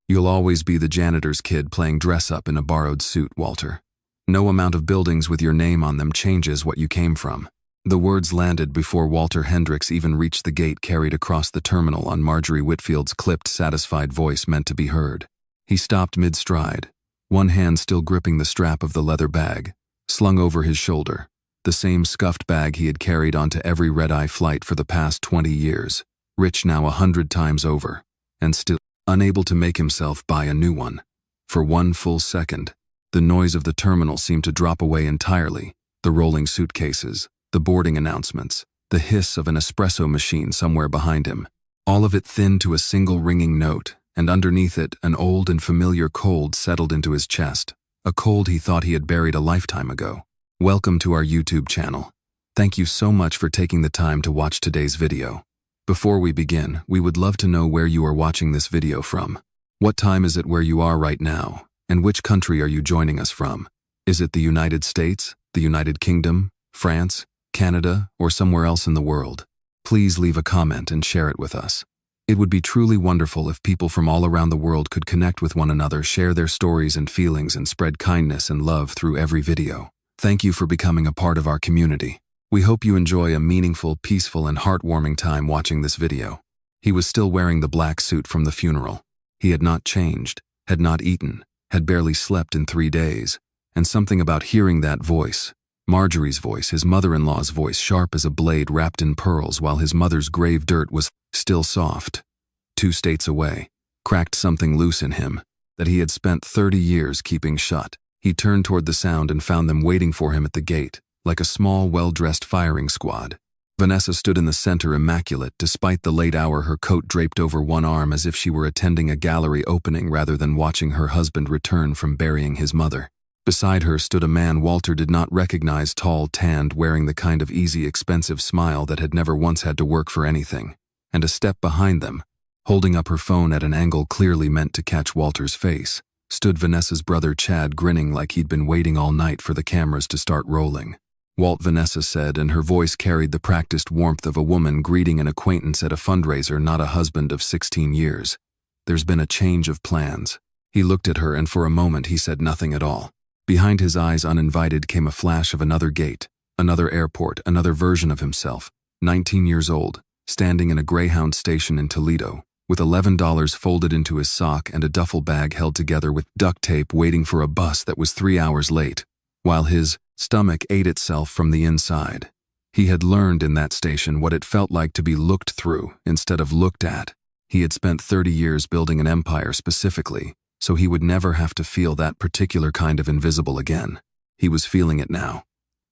You'll always be the janitor's kid playing dress-up in a borrowed suit, Walter. No amount of buildings with your name on them changes what you came from." The words landed before Walter Hendricks even reached the gate carried across the terminal on Marjorie Whitfield's clipped, satisfied voice meant to be heard. He stopped mid-stride, one hand still gripping the strap of the leather bag, slung over his shoulder, the same scuffed bag he had carried onto every red-eye flight for the past 20 years, rich now 100 times over, and still unable to make himself buy a new one. For one full second, the noise of the terminal seemed to drop away entirely, the rolling suitcases, the boarding announcements, the hiss of an espresso machine somewhere behind him, all of it thinned to a single ringing note, and underneath it an old and familiar cold settled into his chest, a cold he thought he had buried a lifetime ago. Welcome to our YouTube channel. Thank you so much for taking the time to watch today's video. Before we begin, we would love to know where you are watching this video from. What time is it where you are right now, and which country are you joining us from? Is it the United States, the United Kingdom, France, Canada, or somewhere else in the world? Please leave a comment and share it with us. It would be truly wonderful if people from all around the world could connect with one another, share their stories and feelings, and spread kindness and love through every video. Thank you for becoming a part of our community. We hope you enjoy a meaningful, peaceful, and heartwarming time watching this video. He was still wearing the black suit from the funeral. He had not changed, had not eaten, had barely slept in 3 days, and something about hearing that voice, Marjorie's voice, his mother-in-law's voice, sharp as a blade wrapped in pearls while his mother's grave dirt was still soft, 2 states away, cracked something loose in him that he had spent 30 years keeping shut. He turned toward the sound and found them waiting for him at the gate, like a small, well-dressed firing squad. Vanessa stood in the center, immaculate, despite the late hour, her coat draped over one arm as if she were attending a gallery opening rather than watching her husband return from burying his mother. Beside her stood a man Walter did not recognize, tall, tanned, wearing the kind of easy, expensive smile that had never once had to work for anything. And a step behind them, holding up her phone at an angle clearly meant to catch Walter's face, stood Vanessa's brother Chad, grinning like he'd been waiting all night for the cameras to start rolling. "Walt," Vanessa said, and her voice carried the practiced warmth of a woman greeting an acquaintance at a fundraiser, not a husband of 16 years. "There's been a change of plans." He looked at her, and for a moment he said nothing at all. Behind his eyes, uninvited, came a flash of another gate, another airport, another version of himself, 19 years old, standing in a Greyhound station in Toledo, with $11 folded into his sock and a duffel bag held together with duct tape, waiting for a bus that was 3 hours late, while his stomach ate itself from the inside. He had learned in that station what it felt like to be looked through instead of looked at. He had spent 30 years building an empire specifically, so he would never have to feel that particular kind of invisible again. He was feeling it now.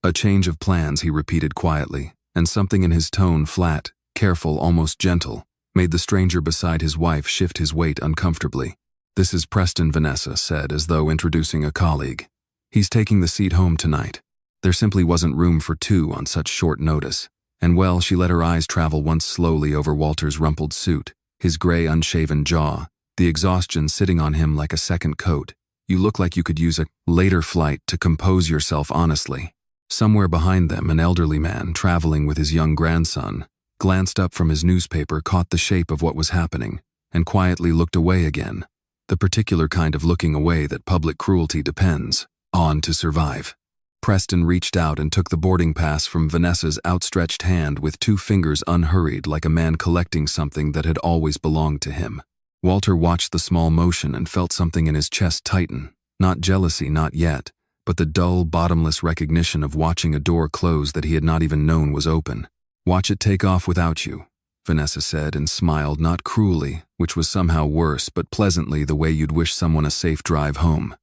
"A change of plans," he repeated quietly, and something in his tone, flat, careful, almost gentle, made the stranger beside his wife shift his weight uncomfortably. "This is Preston," Vanessa said, as though introducing a colleague. "He's taking the seat home tonight." There simply wasn't room for 2 on such short notice, and well, she let her eyes travel once slowly over Walter's rumpled suit, his gray, unshaven jaw, the exhaustion sitting on him like a second coat. "You look like you could use a later flight to compose yourself, honestly." Somewhere behind them, an elderly man, traveling with his young grandson, glanced up from his newspaper, caught the shape of what was happening, and quietly looked away again, the particular kind of looking away that public cruelty depends on to survive. Preston reached out and took the boarding pass from Vanessa's outstretched hand with 2 fingers, unhurried, like a man collecting something that had always belonged to him. Walter watched the small motion and felt something in his chest tighten, not jealousy, not yet, but the dull, bottomless recognition of watching a door close that he had not even known was open. "Watch it take off without you," Vanessa said, and smiled, not cruelly, which was somehow worse, but pleasantly, the way you'd wish someone a safe drive home.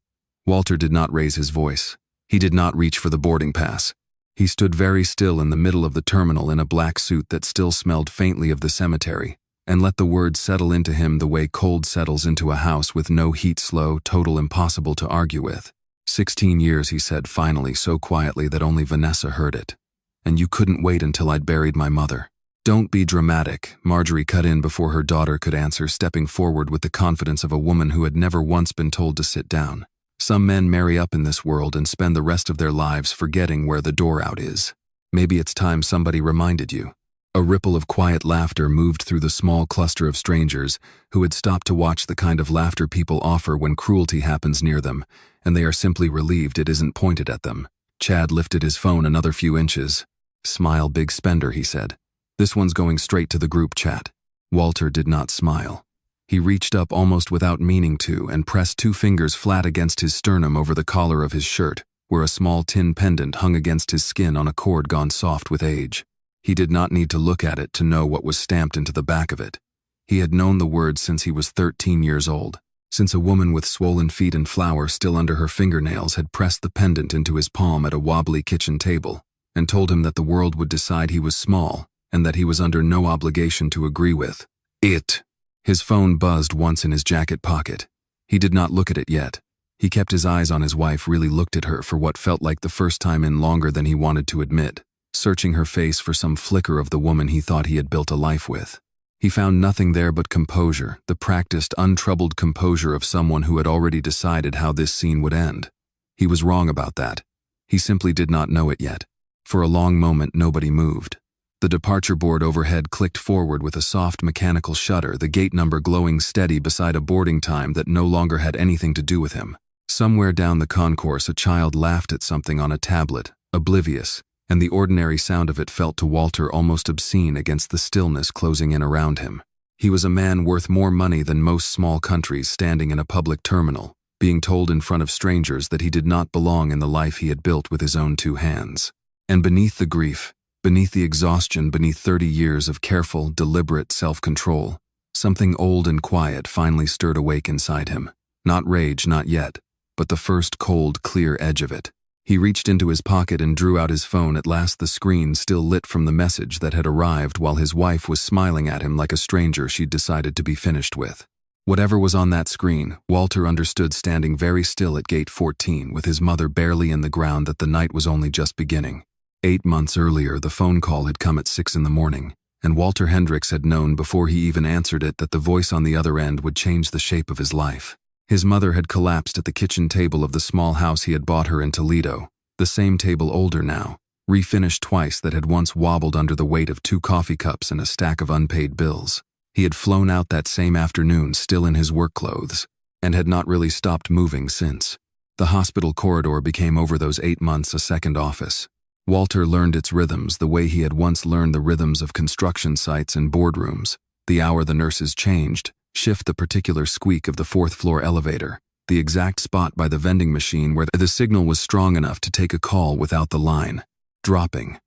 Walter did not raise his voice. He did not reach for the boarding pass. He stood very still in the middle of the terminal in a black suit that still smelled faintly of the cemetery, and let the words settle into him the way cold settles into a house with no heat, slow, total, impossible to argue with. 16 years, he said finally, so quietly that only Vanessa heard it. "And you couldn't wait until I'd buried my mother." "Don't be dramatic," Marjorie cut in before her daughter could answer, stepping forward with the confidence of a woman who had never once been told to sit down. "Some men marry up in this world and spend the rest of their lives forgetting where the door out is. Maybe it's time somebody reminded you." A ripple of quiet laughter moved through the small cluster of strangers who had stopped to watch the kind of laughter people offer when cruelty happens near them, and they are simply relieved it isn't pointed at them. Chad lifted his phone another few inches. "Smile, big spender," he said. "This one's going straight to the group chat." Walter did not smile. He reached up almost without meaning to and pressed 2 fingers flat against his sternum over the collar of his shirt, where a small tin pendant hung against his skin on a cord gone soft with age. He did not need to look at it to know what was stamped into the back of it. He had known the word since he was 13 years old, since a woman with swollen feet and flour still under her fingernails had pressed the pendant into his palm at a wobbly kitchen table and told him that the world would decide he was small and that he was under no obligation to agree with it. His phone buzzed once in his jacket pocket. He did not look at it yet. He kept his eyes on his wife, really looked at her for what felt like the first time in longer than he wanted to admit, searching her face for some flicker of the woman he thought he had built a life with. He found nothing there but composure, the practiced, untroubled composure of someone who had already decided how this scene would end. He was wrong about that. He simply did not know it yet. For a long moment, nobody moved. The departure board overhead clicked forward with a soft mechanical shudder, the gate number glowing steady beside a boarding time that no longer had anything to do with him. Somewhere down the concourse, a child laughed at something on a tablet, oblivious, and the ordinary sound of it felt to Walter almost obscene against the stillness closing in around him. He was a man worth more money than most small countries standing in a public terminal, being told in front of strangers that he did not belong in the life he had built with his own 2 hands. And beneath the grief, beneath the exhaustion, beneath 30 years of careful, deliberate self-control, something old and quiet finally stirred awake inside him. Not rage, not yet, but the first cold, clear edge of it. He reached into his pocket and drew out his phone, at last the screen still lit from the message that had arrived while his wife was smiling at him like a stranger she'd decided to be finished with. Whatever was on that screen, Walter understood, standing very still at gate 14 with his mother barely in the ground, that the night was only just beginning. 8 months earlier, the phone call had come at 6 in the morning, and Walter Hendricks had known before he even answered it that the voice on the other end would change the shape of his life. His mother had collapsed at the kitchen table of the small house he had bought her in Toledo, the same table, older now, refinished twice, that had once wobbled under the weight of 2 coffee cups and a stack of unpaid bills. He had flown out that same afternoon, still in his work clothes, and had not really stopped moving since. The hospital corridor became over those 8 months a second office. Walter learned its rhythms the way he had once learned the rhythms of construction sites and boardrooms. The hour the nurses changed, shift the particular squeak of the 4th-floor elevator, the exact spot by the vending machine where the signal was strong enough to take a call without the line dropping.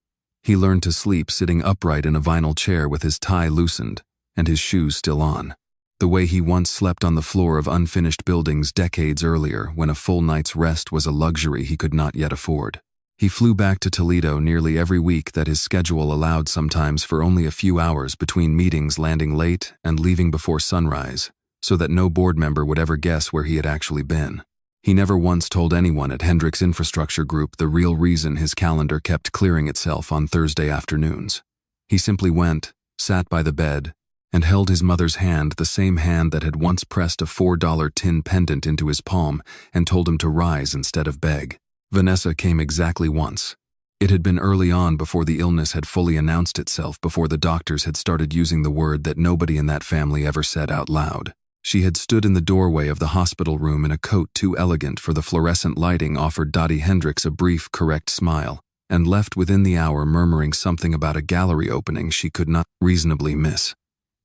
He learned to sleep sitting upright in a vinyl chair with his tie loosened and his shoes still on, the way he once slept on the floor of unfinished buildings decades earlier, when a full night's rest was a luxury he could not yet afford. He flew back to Toledo nearly every week that his schedule allowed, sometimes for only a few hours between meetings, landing late and leaving before sunrise, so that no board member would ever guess where he had actually been. He never once told anyone at Hendricks Infrastructure Group the real reason his calendar kept clearing itself on Thursday afternoons. He simply went, sat by the bed, and held his mother's hand, the same hand that had once pressed a $4 tin pendant into his palm and told him to rise instead of beg. Vanessa came exactly once. It had been early on, before the illness had fully announced itself, before the doctors had started using the word that nobody in that family ever said out loud. She had stood in the doorway of the hospital room in a coat too elegant for the fluorescent lighting, offered Dottie Hendricks a brief, correct smile, and left within the hour murmuring something about a gallery opening she could not reasonably miss.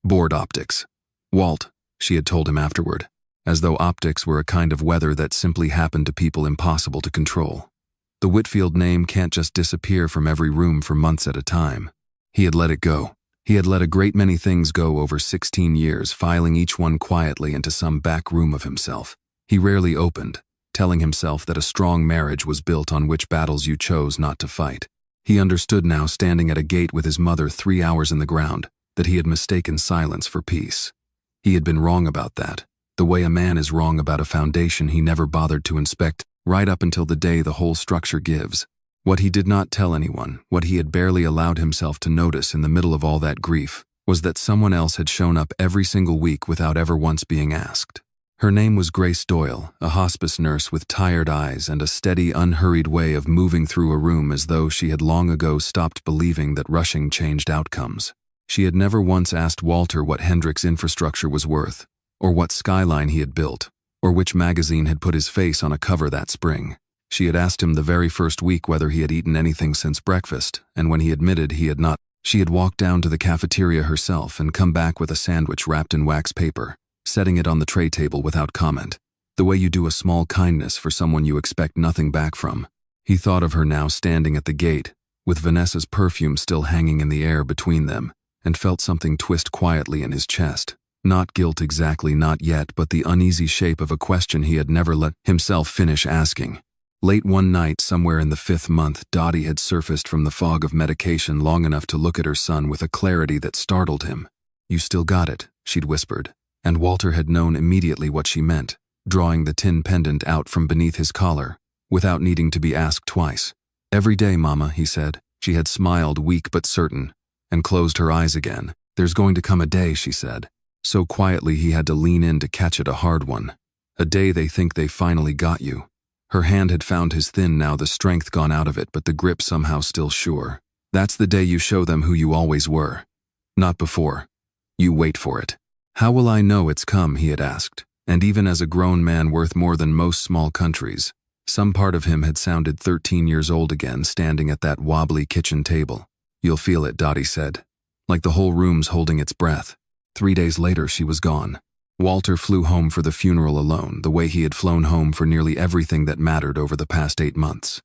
Board optics. Walt, she had told him afterward, as though optics were a kind of weather that simply happened to people impossible to control. The Whitfield name can't just disappear from every room for months at a time. He had let it go. He had let a great many things go over 16 years, filing each one quietly into some back room of himself. He rarely opened, telling himself that a strong marriage was built on which battles you chose not to fight. He understood now, standing at a gate with his mother 3 hours in the ground, that he had mistaken silence for peace. He had been wrong about that, the way a man is wrong about a foundation he never bothered to inspect, right up until the day the whole structure gives. What he did not tell anyone, what he had barely allowed himself to notice in the middle of all that grief, was that someone else had shown up every single week without ever once being asked. Her name was Grace Doyle, a hospice nurse with tired eyes and a steady, unhurried way of moving through a room as though she had long ago stopped believing that rushing changed outcomes. She had never once asked Walter what Hendricks' infrastructure was worth, or what skyline he had built, or which magazine had put his face on a cover that spring. She had asked him the very first week whether he had eaten anything since breakfast, and when he admitted he had not, she had walked down to the cafeteria herself and come back with a sandwich wrapped in wax paper, setting it on the tray table without comment, the way you do a small kindness for someone you expect nothing back from. He thought of her now standing at the gate, with Vanessa's perfume still hanging in the air between them, and felt something twist quietly in his chest. Not guilt exactly, not yet, but the uneasy shape of a question he had never let himself finish asking. Late one night, somewhere in the 5th month, Dottie had surfaced from the fog of medication long enough to look at her son with a clarity that startled him. "You still got it," she'd whispered, and Walter had known immediately what she meant, drawing the tin pendant out from beneath his collar, without needing to be asked twice. "Every day, Mama," he said. She had smiled, weak but certain, and closed her eyes again. "There's going to come a day," she said, so quietly he had to lean in to catch it, a hard one. "A day they think they finally got you." Her hand had found his thin now, the strength gone out of it, but the grip somehow still sure. "That's the day you show them who you always were. Not before. You wait for it." "How will I know it's come?" he had asked, and even as a grown man worth more than most small countries, some part of him had sounded 13 years old again, standing at that wobbly kitchen table. "You'll feel it," Dottie said, like the whole room's holding its breath. 3 days later, she was gone. Walter flew home for the funeral alone, the way he had flown home for nearly everything that mattered over the past 8 months.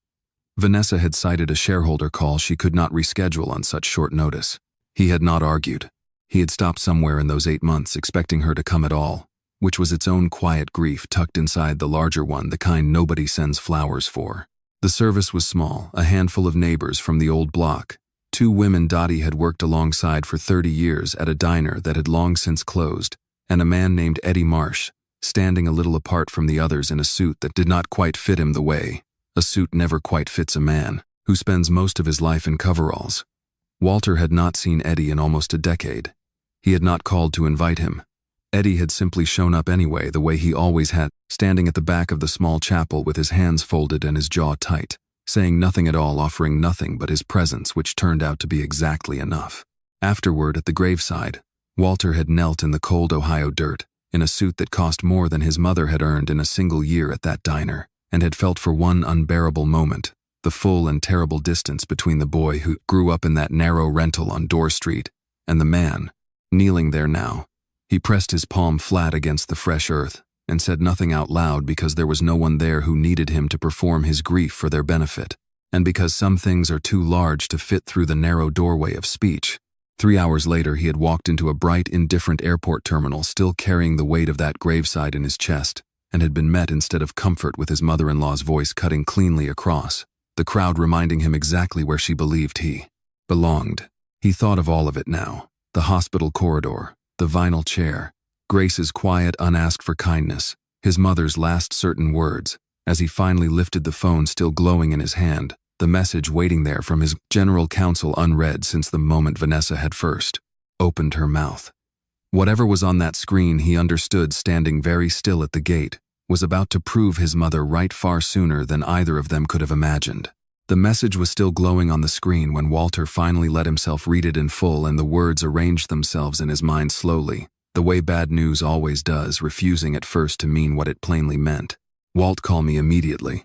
Vanessa had cited a shareholder call she could not reschedule on such short notice. He had not argued. He had stopped somewhere in those 8 months, expecting her to come at all, which was its own quiet grief tucked inside the larger one, the kind nobody sends flowers for. The service was small, a handful of neighbors from the old block. 2 women Dottie had worked alongside for 30 years at a diner that had long since closed, and a man named Eddie Marsh, standing a little apart from the others in a suit that did not quite fit him the way a suit never quite fits a man who spends most of his life in coveralls. Walter had not seen Eddie in almost a decade. He had not called to invite him. Eddie had simply shown up anyway, the way he always had, standing at the back of the small chapel with his hands folded and his jaw tight, saying nothing at all, offering nothing but his presence, which turned out to be exactly enough. Afterward, at the graveside, Walter had knelt in the cold Ohio dirt, in a suit that cost more than his mother had earned in a single year at that diner, and had felt for one unbearable moment the full and terrible distance between the boy who grew up in that narrow rental on Dorr Street and the man, kneeling there now. He pressed his palm flat against the fresh earth and said nothing out loud because there was no one there who needed him to perform his grief for their benefit, and because some things are too large to fit through the narrow doorway of speech. 3 hours later, he had walked into a bright, indifferent airport terminal, still carrying the weight of that graveside in his chest, and had been met instead of comfort with his mother-in-law's voice cutting cleanly across, the crowd reminding him exactly where she believed he belonged. He thought of all of it now: the hospital corridor, the vinyl chair, Grace's quiet, unasked-for kindness, his mother's last certain words, as he finally lifted the phone still glowing in his hand, the message waiting there from his general counsel unread since the moment Vanessa had first opened her mouth. Whatever was on that screen, he understood, standing very still at the gate, was about to prove his mother right far sooner than either of them could have imagined. The message was still glowing on the screen when Walter finally let himself read it in full, and the words arranged themselves in his mind slowly, the way bad news always does, refusing at first to mean what it plainly meant. "Walt, call me immediately.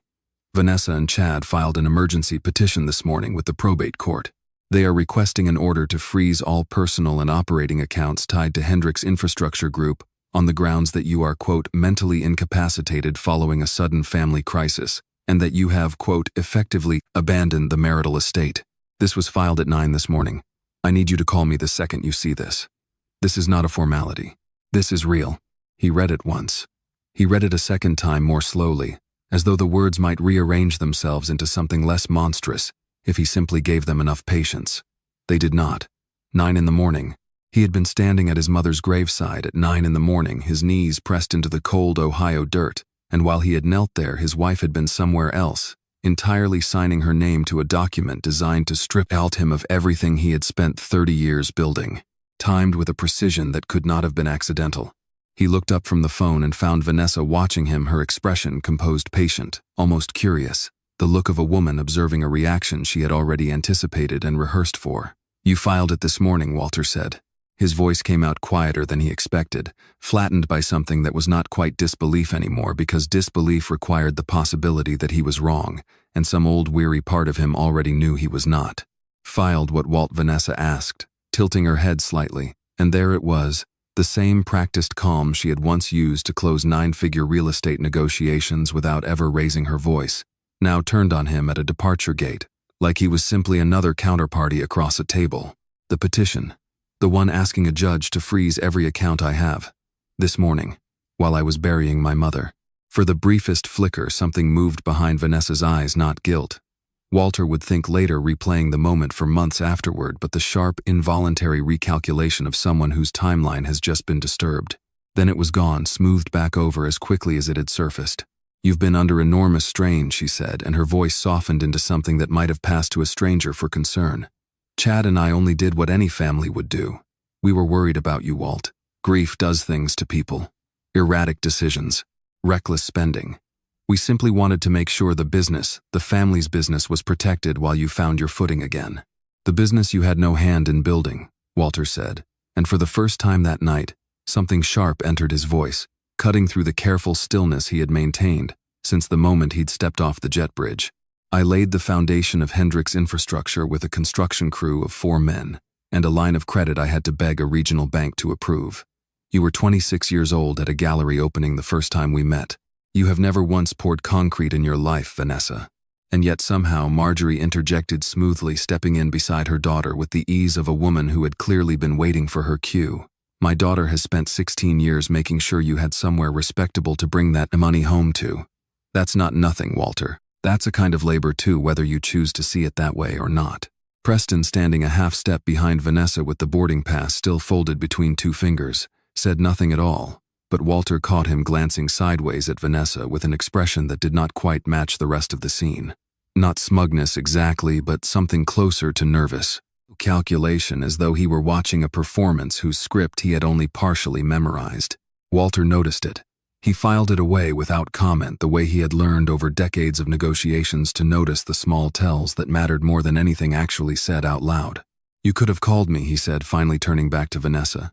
Vanessa and Chad filed an emergency petition this morning with the probate court. They are requesting an order to freeze all personal and operating accounts tied to Hendricks Infrastructure Group on the grounds that you are, quote, mentally incapacitated following a sudden family crisis, and that you have, quote, effectively abandoned the marital estate. This was filed at 9 this morning. I need you to call me the second you see this. This is not a formality. This is real." He read it once. He read it a second time, more slowly, as though the words might rearrange themselves into something less monstrous if he simply gave them enough patience. They did not. 9 in the morning. He had been standing at his mother's graveside at 9 in the morning, his knees pressed into the cold Ohio dirt, and while he had knelt there, his wife had been somewhere else, entirely signing her name to a document designed to strip out him of everything he had spent 30 years building, timed with a precision that could not have been accidental. He looked up from the phone and found Vanessa watching him, her expression composed, patient, almost curious, the look of a woman observing a reaction she had already anticipated and rehearsed for. "You filed it this morning," Walter said. His voice came out quieter than he expected, flattened by something that was not quite disbelief anymore, because disbelief required the possibility that he was wrong, and some old weary part of him already knew he was not. "Filed what?" Vanessa asked, tilting her head slightly, and there it was, the same practiced calm she had once used to close 9-figure real estate negotiations without ever raising her voice, now turned on him at a departure gate, like he was simply another counterparty across a table. "The petition. The one asking a judge to freeze every account I have. This morning, while I was burying my mother." For the briefest flicker, something moved behind Vanessa's eyes, not guilt. Walter would think later, replaying the moment for months afterward, but the sharp, involuntary recalculation of someone whose timeline has just been disturbed. Then it was gone, smoothed back over as quickly as it had surfaced. "You've been under enormous strain," she said, and her voice softened into something that might have passed to a stranger for concern. "Chad and I only did what any family would do. We were worried about you, Walt. Grief does things to people. Erratic decisions. Reckless spending. We simply wanted to make sure the business, the family's business, was protected while you found your footing again. The business you had no hand in building," Walter said, and for the first time that night, something sharp entered his voice, cutting through the careful stillness he had maintained since the moment he'd stepped off the jet bridge. "I laid the foundation of Hendricks infrastructure with a construction crew of 4 men, and a line of credit I had to beg a regional bank to approve. You were 26 years old at a gallery opening the first time we met. You have never once poured concrete in your life, Vanessa." And yet somehow Marjorie interjected smoothly, stepping in beside her daughter with the ease of a woman who had clearly been waiting for her cue. "My daughter has spent 16 years making sure you had somewhere respectable to bring that money home to. That's not nothing, Walter. That's a kind of labor too, whether you choose to see it that way or not." Preston, standing a half step behind Vanessa with the boarding pass still folded between 2 fingers, said nothing at all, but Walter caught him glancing sideways at Vanessa with an expression that did not quite match the rest of the scene. Not smugness exactly, but something closer to nervous calculation, as though he were watching a performance whose script he had only partially memorized. Walter noticed it. He filed it away without comment, the way he had learned over decades of negotiations to notice the small tells that mattered more than anything actually said out loud. "You could have called me," he said, finally turning back to Vanessa.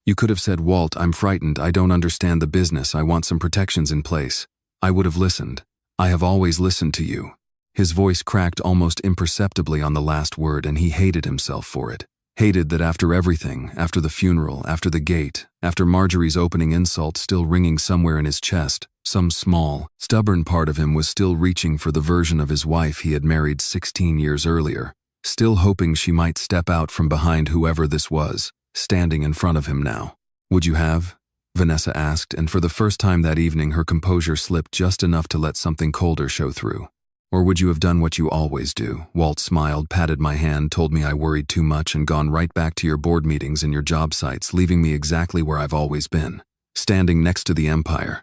"You could have said, 'Walt, I'm frightened. I don't understand the business. I want some protections in place.' I would have listened. I have always listened to you." His voice cracked almost imperceptibly on the last word, and he hated himself for it. Hated that after everything, after the funeral, after the gate, after Marjorie's opening insult still ringing somewhere in his chest, some small, stubborn part of him was still reaching for the version of his wife he had married 16 years earlier, still hoping she might step out from behind whoever this was, standing in front of him now. "Would you have?" Vanessa asked, and for the first time that evening her composure slipped just enough to let something colder show through. "Or would you have done what you always do?" Walt smiled, patted my hand, told me I worried too much, and gone right back to your board meetings and your job sites, leaving me exactly where I've always been, standing next to the empire.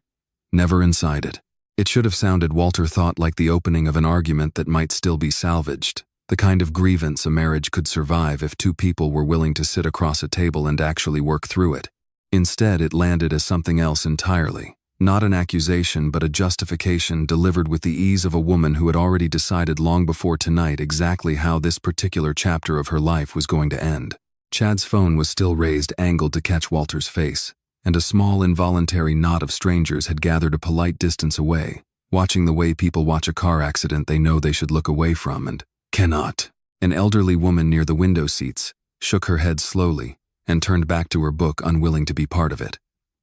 Never inside it. It should have sounded, Walter thought, like the opening of an argument that might still be salvaged, the kind of grievance a marriage could survive if 2 people were willing to sit across a table and actually work through it. Instead, it landed as something else entirely. Not an accusation, but a justification delivered with the ease of a woman who had already decided long before tonight exactly how this particular chapter of her life was going to end. Chad's phone was still raised, angled to catch Walter's face, and a small involuntary knot of strangers had gathered a polite distance away, watching the way people watch a car accident they know they should look away from and cannot. An elderly woman near the window seats shook her head slowly and turned back to her book, unwilling to be part of it.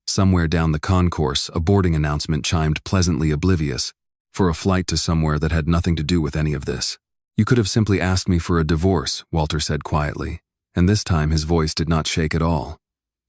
Somewhere down the concourse, a boarding announcement chimed, pleasantly oblivious, for a flight to somewhere that had nothing to do with any of this. "You could have simply asked me for a divorce," Walter said quietly, and this time his voice did not shake at all.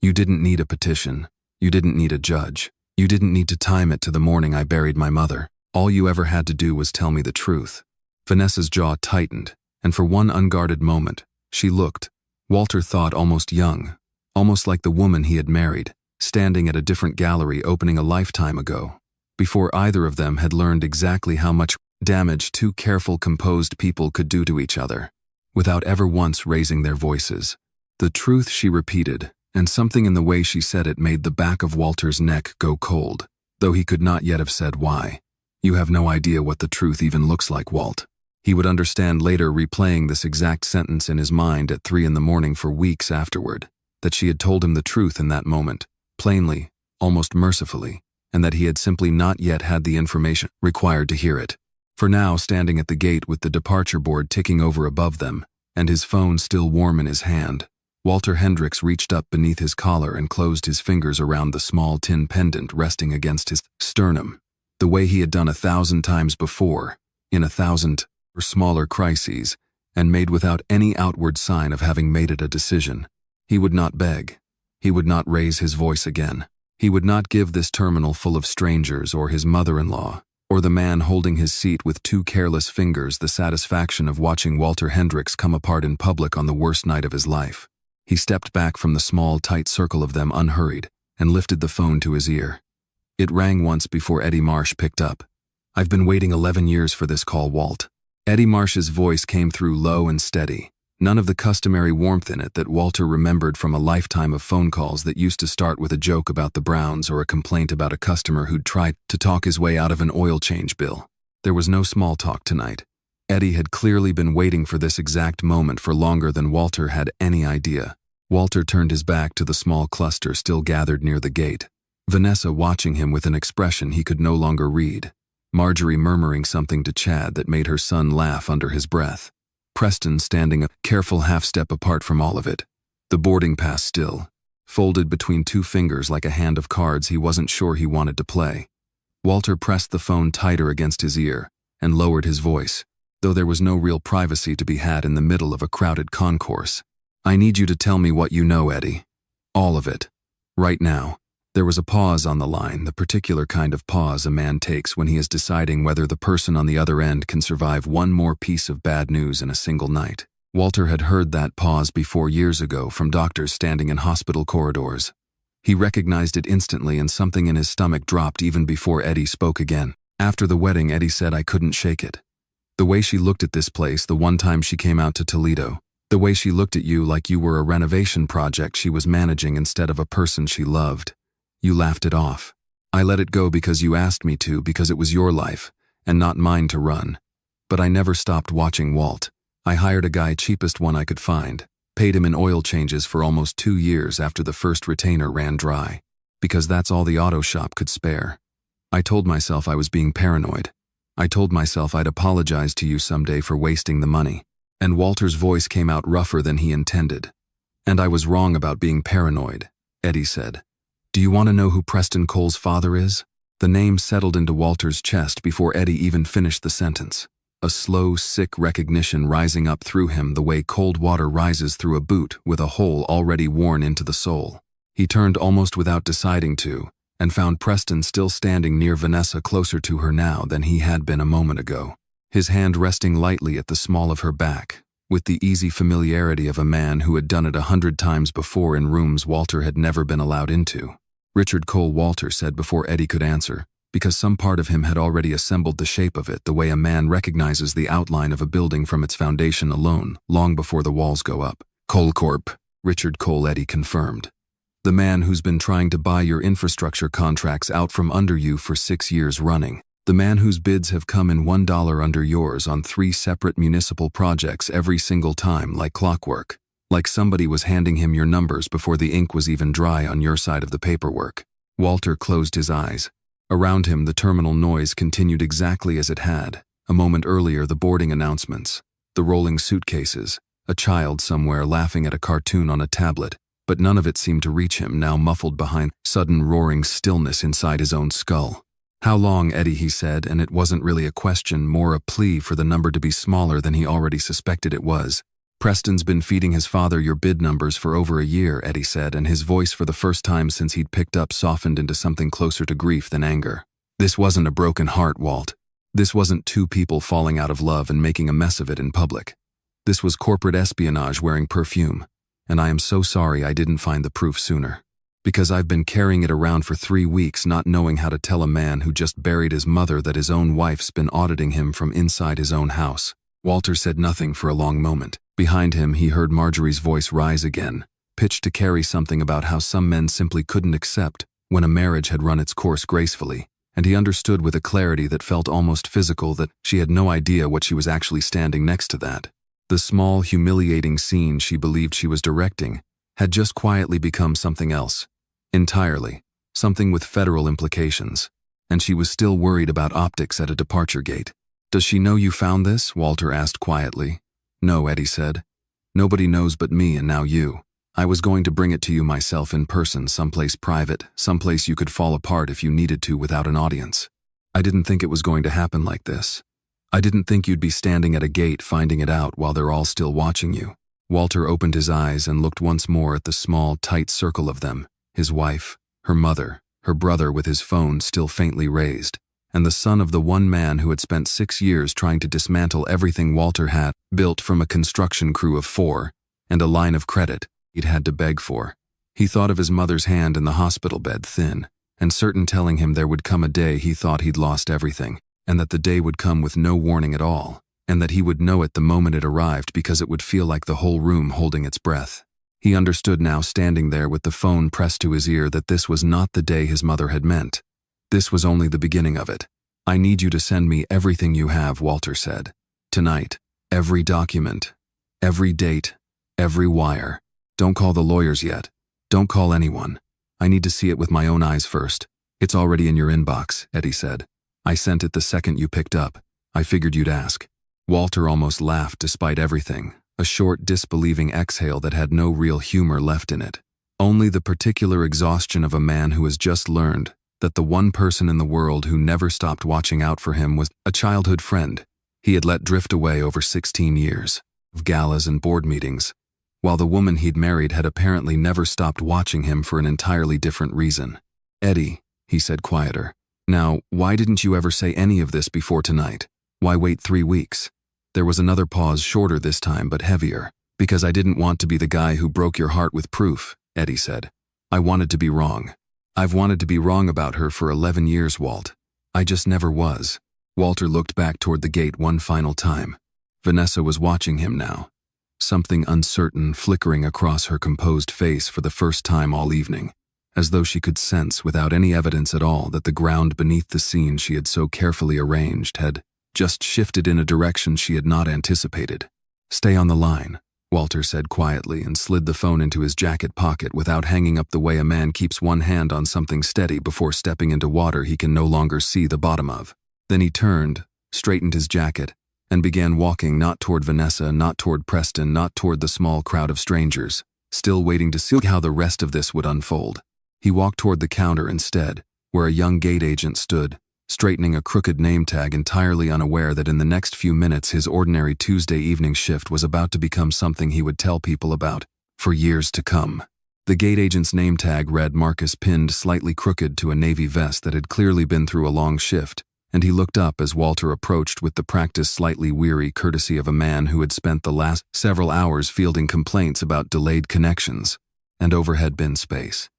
"You didn't need a petition. You didn't need a judge. You didn't need to time it to the morning I buried my mother. All you ever had to do was tell me the truth." Vanessa's jaw tightened, and for one unguarded moment, she looked, Walter thought, almost young, almost like the woman he had married, standing at a different gallery opening a lifetime ago, before either of them had learned exactly how much damage 2 careful, composed people could do to each other, without ever once raising their voices. The truth, she repeated, and something in the way she said it made the back of Walter's neck go cold, though he could not yet have said why. "You have no idea what the truth even looks like, Walt." He would understand later, replaying this exact sentence in his mind at 3 a.m. for weeks afterward, that she had told him the truth in that moment, plainly, almost mercifully, and that he had simply not yet had the information required to hear it. For now, standing at the gate with the departure board ticking over above them, and his phone still warm in his hand, Walter Hendricks reached up beneath his collar and closed his fingers around the small tin pendant resting against his sternum, the way he had done 1,000 times before, in 1,000 or smaller crises, and made without any outward sign of having made it a decision. He would not beg. He would not raise his voice again. He would not give this terminal full of strangers or his mother-in-law, or the man holding his seat with 2 careless fingers the satisfaction of watching Walter Hendricks come apart in public on the worst night of his life. He stepped back from the small, tight circle of them unhurried and lifted the phone to his ear. It rang once before Eddie Marsh picked up. "I've been waiting 11 years for this call, Walt." Eddie Marsh's voice came through low and steady, none of the customary warmth in it that Walter remembered from a lifetime of phone calls that used to start with a joke about the Browns or a complaint about a customer who'd tried to talk his way out of an oil change bill. There was no small talk tonight. Eddie had clearly been waiting for this exact moment for longer than Walter had any idea. Walter turned his back to the small cluster still gathered near the gate, Vanessa watching him with an expression he could no longer read, Marjorie murmuring something to Chad that made her son laugh under his breath, Preston standing a careful half-step apart from all of it, the boarding pass still, folded between 2 fingers like a hand of cards he wasn't sure he wanted to play. Walter pressed the phone tighter against his ear and lowered his voice, though there was no real privacy to be had in the middle of a crowded concourse. "I need you to tell me what you know, Eddie. All of it. Right now." There was a pause on the line, the particular kind of pause a man takes when he is deciding whether the person on the other end can survive one more piece of bad news in a single night. Walter had heard that pause before years ago from doctors standing in hospital corridors. He recognized it instantly, and something in his stomach dropped even before Eddie spoke again. "After the wedding," Eddie said, "I couldn't shake it. The way she looked at this place the one time she came out to Toledo. The way she looked at you like you were a renovation project she was managing instead of a person she loved. You laughed it off. I let it go because you asked me to, because it was your life, and not mine to run. But I never stopped watching Walt. I hired a guy, cheapest one I could find, paid him in oil changes for almost 2 years after the first retainer ran dry, because that's all the auto shop could spare. I told myself I was being paranoid. I told myself I'd apologize to you someday for wasting the money." And Walter's voice came out rougher than he intended. "And I was wrong about being paranoid," Eddie said. "Do you want to know who Preston Cole's father is?" The name settled into Walter's chest before Eddie even finished the sentence, a slow, sick recognition rising up through him the way cold water rises through a boot with a hole already worn into the sole. He turned almost without deciding to, and found Preston still standing near Vanessa, closer to her now than he had been a moment ago, his hand resting lightly at the small of her back, with the easy familiarity of a man who had done it 100 times before in rooms Walter had never been allowed into. "Richard Cole," Walter said before Eddie could answer, because some part of him had already assembled the shape of it the way a man recognizes the outline of a building from its foundation alone, long before the walls go up. "Cole Corp., Richard Cole," Eddie confirmed. "The man who's been trying to buy your infrastructure contracts out from under you for 6 years running. The man whose bids have come in $1 under yours on 3 separate municipal projects every single time, like clockwork. Like somebody was handing him your numbers before the ink was even dry on your side of the paperwork." Walter closed his eyes. Around him, the terminal noise continued exactly as it had. A moment earlier, the boarding announcements, the rolling suitcases, a child somewhere laughing at a cartoon on a tablet, but none of it seemed to reach him, now muffled behind sudden roaring stillness inside his own skull. "How long, Eddie?" he said, and it wasn't really a question, more a plea for the number to be smaller than he already suspected it was. "Preston's been feeding his father your bid numbers for over a year," Eddie said, and his voice for the first time since he'd picked up softened into something closer to grief than anger. "This wasn't a broken heart, Walt. This wasn't 2 people falling out of love and making a mess of it in public. This was corporate espionage wearing perfume, and I am so sorry I didn't find the proof sooner. Because I've been carrying it around for 3 weeks, not knowing how to tell a man who just buried his mother that his own wife's been auditing him from inside his own house." Walter said nothing for a long moment. Behind him, he heard Marjorie's voice rise again, pitched to carry something about how some men simply couldn't accept when a marriage had run its course gracefully, and he understood with a clarity that felt almost physical that she had no idea what she was actually standing next to that. The small, humiliating scene she believed she was directing had just quietly become something else. Entirely. Something with federal implications. And she was still worried about optics at a departure gate. "Does she know you found this?" Walter asked quietly. "No," Eddie said. "Nobody knows but me and now you. I was going to bring it to you myself in person, someplace private, someplace you could fall apart if you needed to without an audience. I didn't think it was going to happen like this. I didn't think you'd be standing at a gate finding it out while they're all still watching you." Walter opened his eyes and looked once more at the small, tight circle of them, his wife, her mother, her brother with his phone still faintly raised, and the son of the one man who had spent 6 years trying to dismantle everything Walter had built from a construction crew of 4 and a line of credit he'd had to beg for. He thought of his mother's hand in the hospital bed, thin, and certain, telling him there would come a day he thought he'd lost everything, and that the day would come with no warning at all, and that he would know it the moment it arrived because it would feel like the whole room holding its breath. He understood now, standing there with the phone pressed to his ear, that this was not the day his mother had meant. This was only the beginning of it. "I need you to send me everything you have," Walter said. "Tonight. Every document. Every date. Every wire. Don't call the lawyers yet. Don't call anyone. I need to see it with my own eyes first." "It's already in your inbox," Eddie said. "I sent it the second you picked up. I figured you'd ask." Walter almost laughed despite everything, a short, disbelieving exhale that had no real humor left in it. Only the particular exhaustion of a man who has just learned that the one person in the world who never stopped watching out for him was a childhood friend he had let drift away over 16 years of galas and board meetings, while the woman he'd married had apparently never stopped watching him for an entirely different reason. "Eddie," he said quieter, "now, why didn't you ever say any of this before tonight? Why wait 3 weeks? There was another pause, shorter this time but heavier. "Because I didn't want to be the guy who broke your heart with proof," Eddie said. "I wanted to be wrong. I've wanted to be wrong about her for 11 years, Walt. I just never was." Walter looked back toward the gate one final time. Vanessa was watching him now, something uncertain flickering across her composed face for the first time all evening, as though she could sense without any evidence at all that the ground beneath the scene she had so carefully arranged had just shifted in a direction she had not anticipated. "Stay on the line," Walter said quietly, and slid the phone into his jacket pocket without hanging up, the way a man keeps one hand on something steady before stepping into water he can no longer see the bottom of. Then he turned, straightened his jacket, and began walking, not toward Vanessa, not toward Preston, not toward the small crowd of strangers, still waiting to see how the rest of this would unfold. He walked toward the counter instead, where a young gate agent stood, straightening a crooked name tag, entirely unaware that in the next few minutes his ordinary Tuesday evening shift was about to become something he would tell people about for years to come. The gate agent's name tag read Marcus, pinned slightly crooked to a navy vest that had clearly been through a long shift, and he looked up as Walter approached with the practiced, slightly weary courtesy of a man who had spent the last several hours fielding complaints about delayed connections and overhead bin space.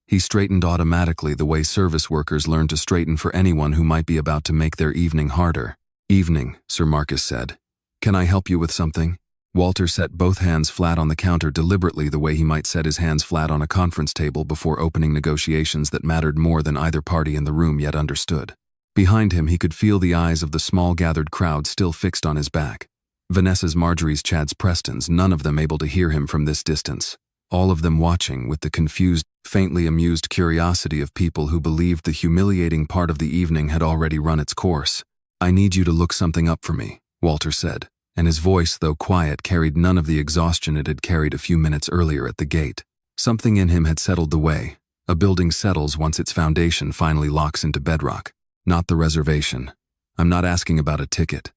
He straightened automatically, the way service workers learn to straighten for anyone who might be about to make their evening harder. "Evening," Sir Marcus said. "Can I help you with something?" Walter set both hands flat on the counter deliberately, the way he might set his hands flat on a conference table before opening negotiations that mattered more than either party in the room yet understood. Behind him he could feel the eyes of the small gathered crowd still fixed on his back. Vanessa's, Marjorie's, Chad's, Preston's, none of them able to hear him from this distance. All of them watching with the confused, faintly amused curiosity of people who believed the humiliating part of the evening had already run its course. "I need you to look something up for me," Walter said, and his voice, though quiet, carried none of the exhaustion it had carried a few minutes earlier at the gate. Something in him had settled the way a building settles once its foundation finally locks into bedrock. "Not the reservation. I'm not asking about a ticket."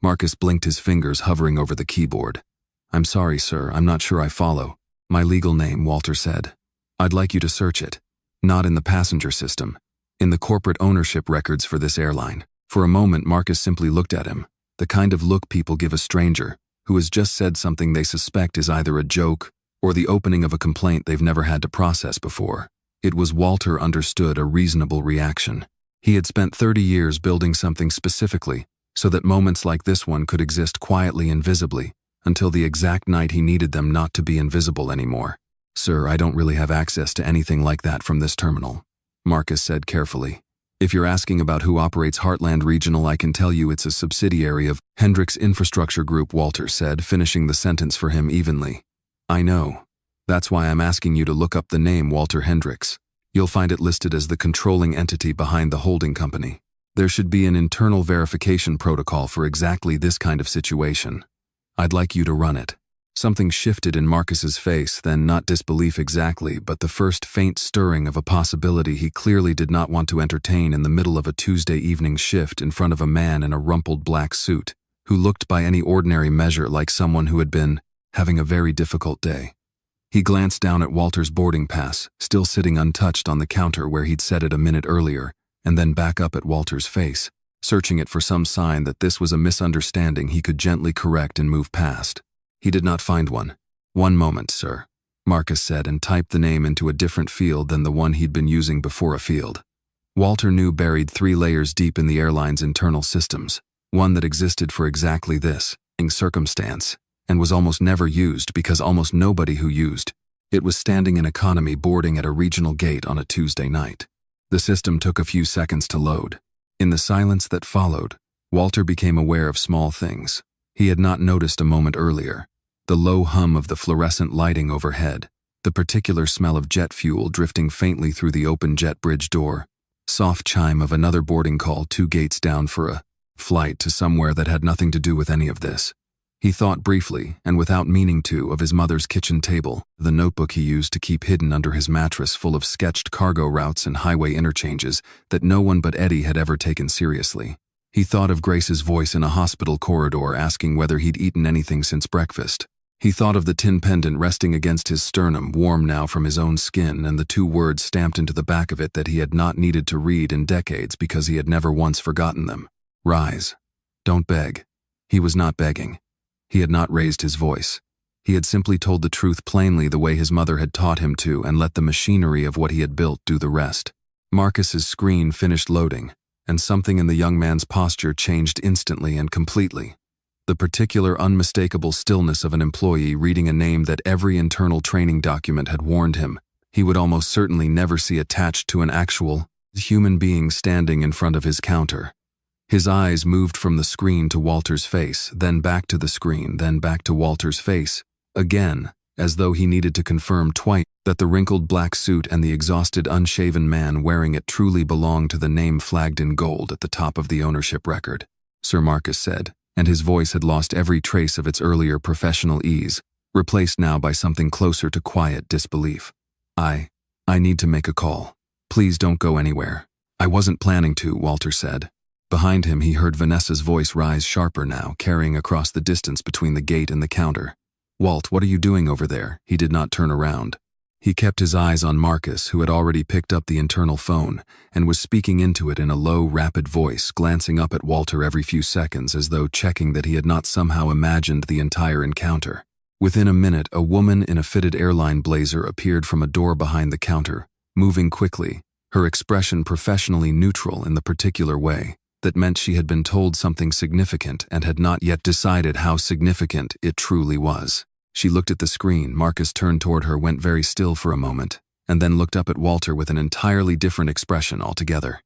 Marcus blinked, his fingers hovering over the keyboard. "I'm sorry, sir, I'm not sure I follow." "My legal name," Walter said. "I'd like you to search it. Not in the passenger system. In the corporate ownership records for this airline." For a moment Marcus simply looked at him, the kind of look people give a stranger who has just said something they suspect is either a joke or the opening of a complaint they've never had to process before. It was, Walter understood, a reasonable reaction. He had spent 30 years building something specifically so that moments like this one could exist quietly and visibly, until the exact night he needed them not to be invisible anymore. "Sir, I don't really have access to anything like that from this terminal," Marcus said carefully. If you're asking about who operates Heartland Regional, I can tell you it's a subsidiary of Hendricks Infrastructure Group, Walter said, finishing the sentence for him evenly. I know. That's why I'm asking you to look up the name Walter Hendricks. You'll find it listed as the controlling entity behind the holding company. There should be an internal verification protocol for exactly this kind of situation. I'd like you to run it. Something shifted in Marcus's face, then not disbelief exactly, but the first faint stirring of a possibility he clearly did not want to entertain in the middle of a Tuesday evening shift in front of a man in a rumpled black suit, who looked by any ordinary measure like someone who had been having a very difficult day. He glanced down at Walter's boarding pass, still sitting untouched on the counter where he'd set it a minute earlier, and then back up at Walter's face, searching it for some sign that this was a misunderstanding he could gently correct and move past. He did not find one. "One moment, sir," Marcus said, and typed the name into a different field than the one he'd been using before a field. Walter knew buried 3 layers deep in the airline's internal systems, one that existed for exactly this circumstance, and was almost never used because almost nobody who used it was standing in economy boarding at a regional gate on a Tuesday night. The system took a few seconds to load. In the silence that followed, Walter became aware of small things he had not noticed a moment earlier. The low hum of the fluorescent lighting overhead, the particular smell of jet fuel drifting faintly through the open jet bridge door, soft chime of another boarding call 2 gates down for a flight to somewhere that had nothing to do with any of this. He thought briefly, and without meaning to, of his mother's kitchen table, the notebook he used to keep hidden under his mattress full of sketched cargo routes and highway interchanges that no one but Eddie had ever taken seriously. He thought of Grace's voice in a hospital corridor asking whether he'd eaten anything since breakfast. He thought of the tin pendant resting against his sternum, warm now from his own skin, and the 2 words stamped into the back of it that he had not needed to read in decades because he had never once forgotten them. Rise. Don't beg. He was not begging. He had not raised his voice. He had simply told the truth plainly the way his mother had taught him to and let the machinery of what he had built do the rest. Marcus's screen finished loading, and something in the young man's posture changed instantly and completely. The particular unmistakable stillness of an employee reading a name that every internal training document had warned him he would almost certainly never see attached to an actual human being standing in front of his counter. His eyes moved from the screen to Walter's face, then back to the screen, then back to Walter's face, again, as though he needed to confirm twice that the wrinkled black suit and the exhausted, unshaven man wearing it truly belonged to the name flagged in gold at the top of the ownership record. Sir Marcus said, and his voice had lost every trace of its earlier professional ease, replaced now by something closer to quiet disbelief. I need to make a call. Please don't go anywhere." "I wasn't planning to," Walter said. Behind him, he heard Vanessa's voice rise sharper now, carrying across the distance between the gate and the counter. "Walt, what are you doing over there?" He did not turn around. He kept his eyes on Marcus, who had already picked up the internal phone and was speaking into it in a low, rapid voice, glancing up at Walter every few seconds as though checking that he had not somehow imagined the entire encounter. Within a minute, a woman in a fitted airline blazer appeared from a door behind the counter, moving quickly, her expression professionally neutral in the particular way that meant she had been told something significant and had not yet decided how significant it truly was. She looked at the screen. Marcus turned toward her, went very still for a moment, and then looked up at Walter with an entirely different expression altogether.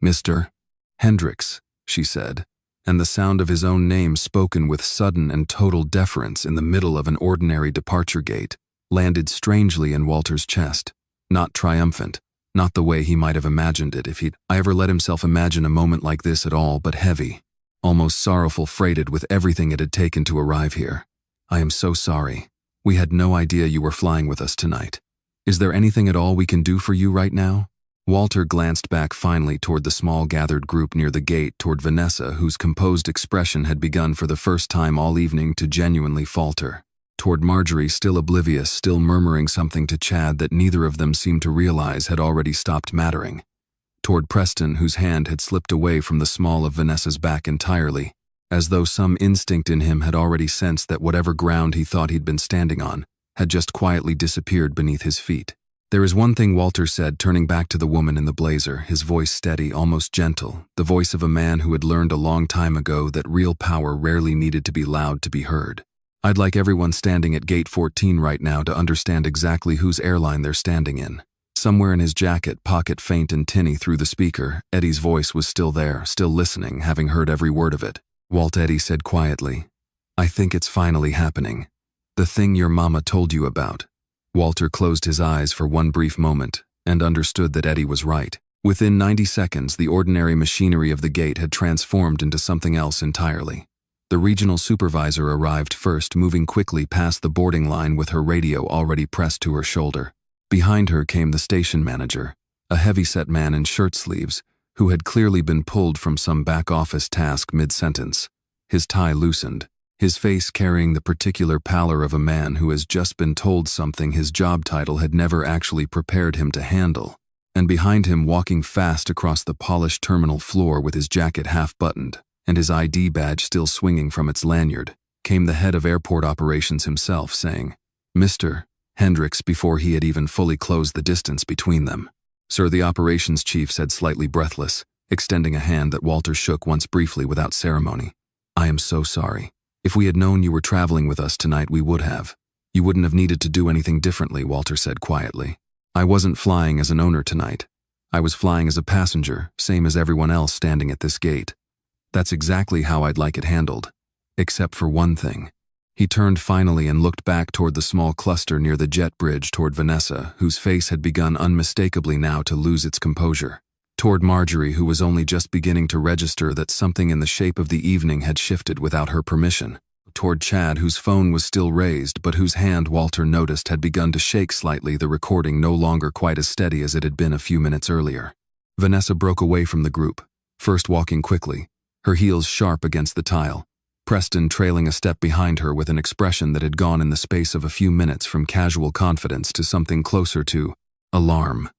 "Mr. Hendricks," she said, and the sound of his own name spoken with sudden and total deference in the middle of an ordinary departure gate landed strangely in Walter's chest, not triumphant, not the way he might have imagined it if he'd ever let himself imagine a moment like this at all, but heavy, almost sorrowful, freighted with everything it had taken to arrive here. "I am so sorry. We had no idea you were flying with us tonight. Is there anything at all we can do for you right now?" Walter glanced back finally toward the small gathered group near the gate, toward Vanessa, whose composed expression had begun for the first time all evening to genuinely falter, toward Marjorie, still oblivious, still murmuring something to Chad that neither of them seemed to realize had already stopped mattering, toward Preston, whose hand had slipped away from the small of Vanessa's back entirely, as though some instinct in him had already sensed that whatever ground he thought he'd been standing on had just quietly disappeared beneath his feet. "There is one thing," Walter said, turning back to the woman in the blazer, his voice steady, almost gentle, the voice of a man who had learned a long time ago that real power rarely needed to be loud to be heard. "I'd like everyone standing at gate 14 right now to understand exactly whose airline they're standing in. Somewhere in his jacket pocket, faint and tinny through the speaker, Eddie's voice was still there, still listening, having heard every word of it. "Walt," Eddie said quietly, "I think it's finally happening. The thing your mama told you about." Walter closed his eyes for one brief moment and understood that Eddie was right. Within 90 seconds, the ordinary machinery of the gate had transformed into something else entirely. The regional supervisor arrived first, moving quickly past the boarding line with her radio already pressed to her shoulder. Behind her came the station manager, a heavy-set man in shirt sleeves, who had clearly been pulled from some back-office task mid-sentence. His tie loosened, his face carrying the particular pallor of a man who has just been told something his job title had never actually prepared him to handle. And behind him, walking fast across the polished terminal floor with his jacket half-buttoned and his ID badge still swinging from its lanyard, came the head of airport operations himself, saying, "Mr. Hendricks," before he had even fully closed the distance between them. "Sir," the operations chief said, slightly breathless, extending a hand that Walter shook once briefly without ceremony. "I am so sorry. If we had known you were traveling with us tonight, we would have. You wouldn't have needed to do anything differently," Walter said quietly. "I wasn't flying as an owner tonight. I was flying as a passenger, same as everyone else standing at this gate. That's exactly how I'd like it handled. Except for one thing." He turned finally and looked back toward the small cluster near the jet bridge, toward Vanessa, whose face had begun unmistakably now to lose its composure. Toward Marjorie, who was only just beginning to register that something in the shape of the evening had shifted without her permission. Toward Chad, whose phone was still raised, but whose hand, Walter noticed, had begun to shake slightly, the recording no longer quite as steady as it had been a few minutes earlier. Vanessa broke away from the group, first walking quickly, her heels sharp against the tile, Preston trailing a step behind her with an expression that had gone in the space of a few minutes from casual confidence to something closer to alarm.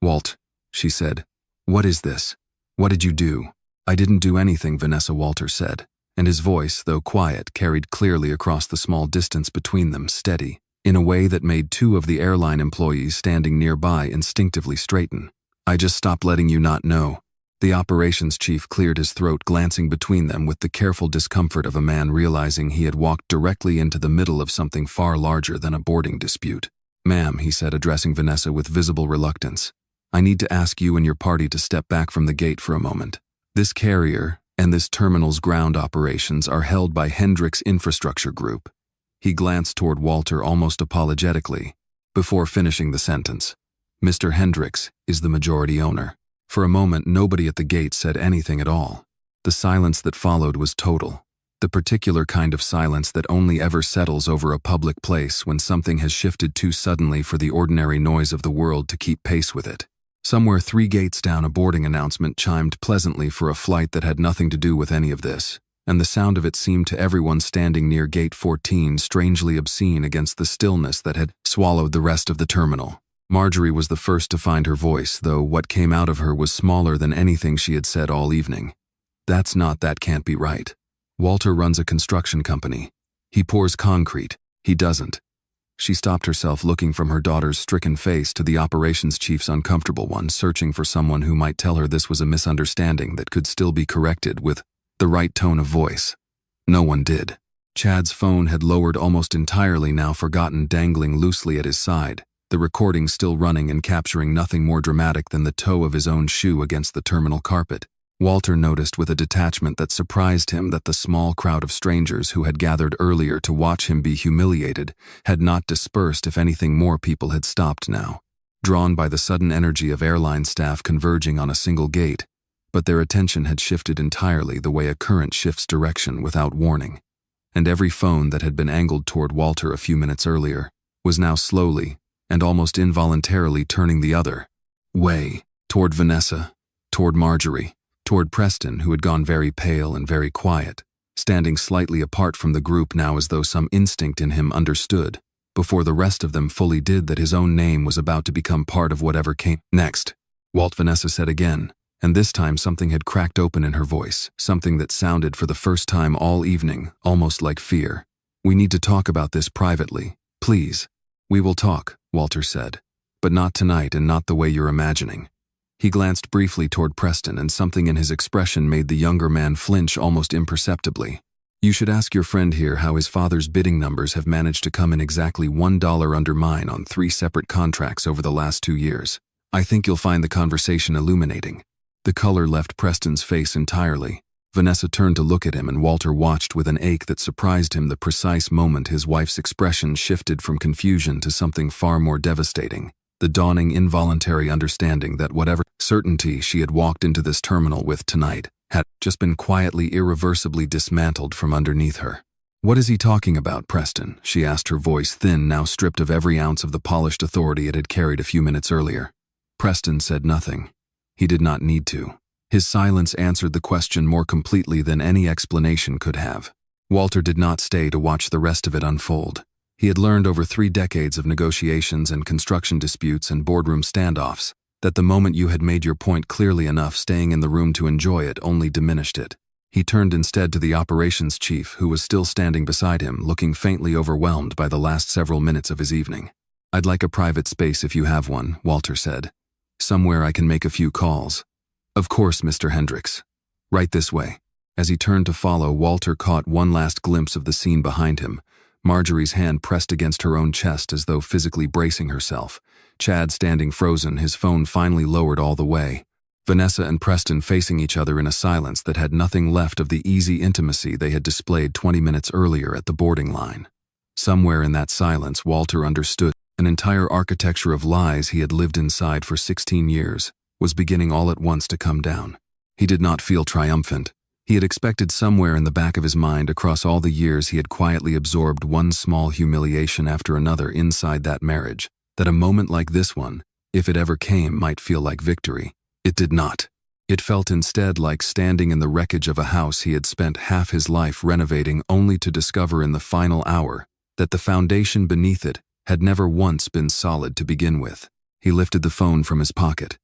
"Walt," she said, "what is this? What did you do?" "I didn't do anything," Vanessa, Walter said, and his voice, though quiet, carried clearly across the small distance between them, steady, in a way that made two of the airline employees standing nearby instinctively straighten. "I just stopped letting you not know." The operations chief cleared his throat, glancing between them with the careful discomfort of a man realizing he had walked directly into the middle of something far larger than a boarding dispute. "Ma'am," he said, addressing Vanessa with visible reluctance, "I need to ask you and your party to step back from the gate for a moment. This carrier and this terminal's ground operations are held by Hendricks Infrastructure Group." He glanced toward Walter almost apologetically, before finishing the sentence. "Mr. Hendricks is the majority owner." For a moment, nobody at the gate said anything at all. The silence that followed was total, the particular kind of silence that only ever settles over a public place when something has shifted too suddenly for the ordinary noise of the world to keep pace with it. Somewhere 3 gates down, a boarding announcement chimed pleasantly for a flight that had nothing to do with any of this, and the sound of it seemed to everyone standing near Gate 14 strangely obscene against the stillness that had swallowed the rest of the terminal. Marjorie was the first to find her voice, though what came out of her was smaller than anything she had said all evening. That can't be right. Walter runs a construction company. He pours concrete. He doesn't." She stopped herself, looking from her daughter's stricken face to the operations chief's uncomfortable one, searching for someone who might tell her this was a misunderstanding that could still be corrected with the right tone of voice. No one did. Chad's phone had lowered almost entirely, now forgotten, dangling loosely at his side, the recording still running and capturing nothing more dramatic than the toe of his own shoe against the terminal carpet. Walter noticed with a detachment that surprised him that the small crowd of strangers who had gathered earlier to watch him be humiliated had not dispersed. If anything, more people had stopped now, drawn by the sudden energy of airline staff converging on a single gate, but their attention had shifted entirely the way a current shifts direction without warning, and every phone that had been angled toward Walter a few minutes earlier was now slowly and almost involuntarily turning the other way, toward Vanessa, toward Marjorie, toward Preston, who had gone very pale and very quiet, standing slightly apart from the group now as though some instinct in him understood, before the rest of them fully did, that his own name was about to become part of whatever came next. "Walt," Vanessa said again, and this time something had cracked open in her voice, something that sounded for the first time all evening, almost like fear. "We need to talk about this privately, please." "We will talk," Walter said, "but not tonight and not the way you're imagining." He glanced briefly toward Preston, and something in his expression made the younger man flinch almost imperceptibly. "You should ask your friend here how his father's bidding numbers have managed to come in exactly $1 under mine on 3 separate contracts over the last 2 years. I think you'll find the conversation illuminating." The color left Preston's face entirely. Vanessa turned to look at him, and Walter watched with an ache that surprised him the precise moment his wife's expression shifted from confusion to something far more devastating. The dawning involuntary understanding that whatever certainty she had walked into this terminal with tonight had just been quietly, irreversibly dismantled from underneath her. "What is he talking about, Preston?" she asked, her voice thin, now stripped of every ounce of the polished authority it had carried a few minutes earlier. Preston said nothing. He did not need to. His silence answered the question more completely than any explanation could have. Walter did not stay to watch the rest of it unfold. He had learned over 3 decades of negotiations and construction disputes and boardroom standoffs that the moment you had made your point clearly enough, staying in the room to enjoy it only diminished it. He turned instead to the operations chief, who was still standing beside him, looking faintly overwhelmed by the last several minutes of his evening. "I'd like a private space if you have one," Walter said. "Somewhere I can make a few calls." "Of course, Mr. Hendricks. Right this way." As he turned to follow, Walter caught one last glimpse of the scene behind him. Marjorie's hand pressed against her own chest as though physically bracing herself. Chad standing frozen, his phone finally lowered all the way. Vanessa and Preston facing each other in a silence that had nothing left of the easy intimacy they had displayed 20 minutes earlier at the boarding line. Somewhere in that silence, Walter understood an entire architecture of lies he had lived inside for 16 years was beginning all at once to come down. He did not feel triumphant. He had expected somewhere in the back of his mind, across all the years he had quietly absorbed one small humiliation after another inside that marriage, that a moment like this one, if it ever came, might feel like victory. It did not. It felt instead like standing in the wreckage of a house he had spent half his life renovating, only to discover in the final hour that the foundation beneath it had never once been solid to begin with. He lifted the phone from his pocket.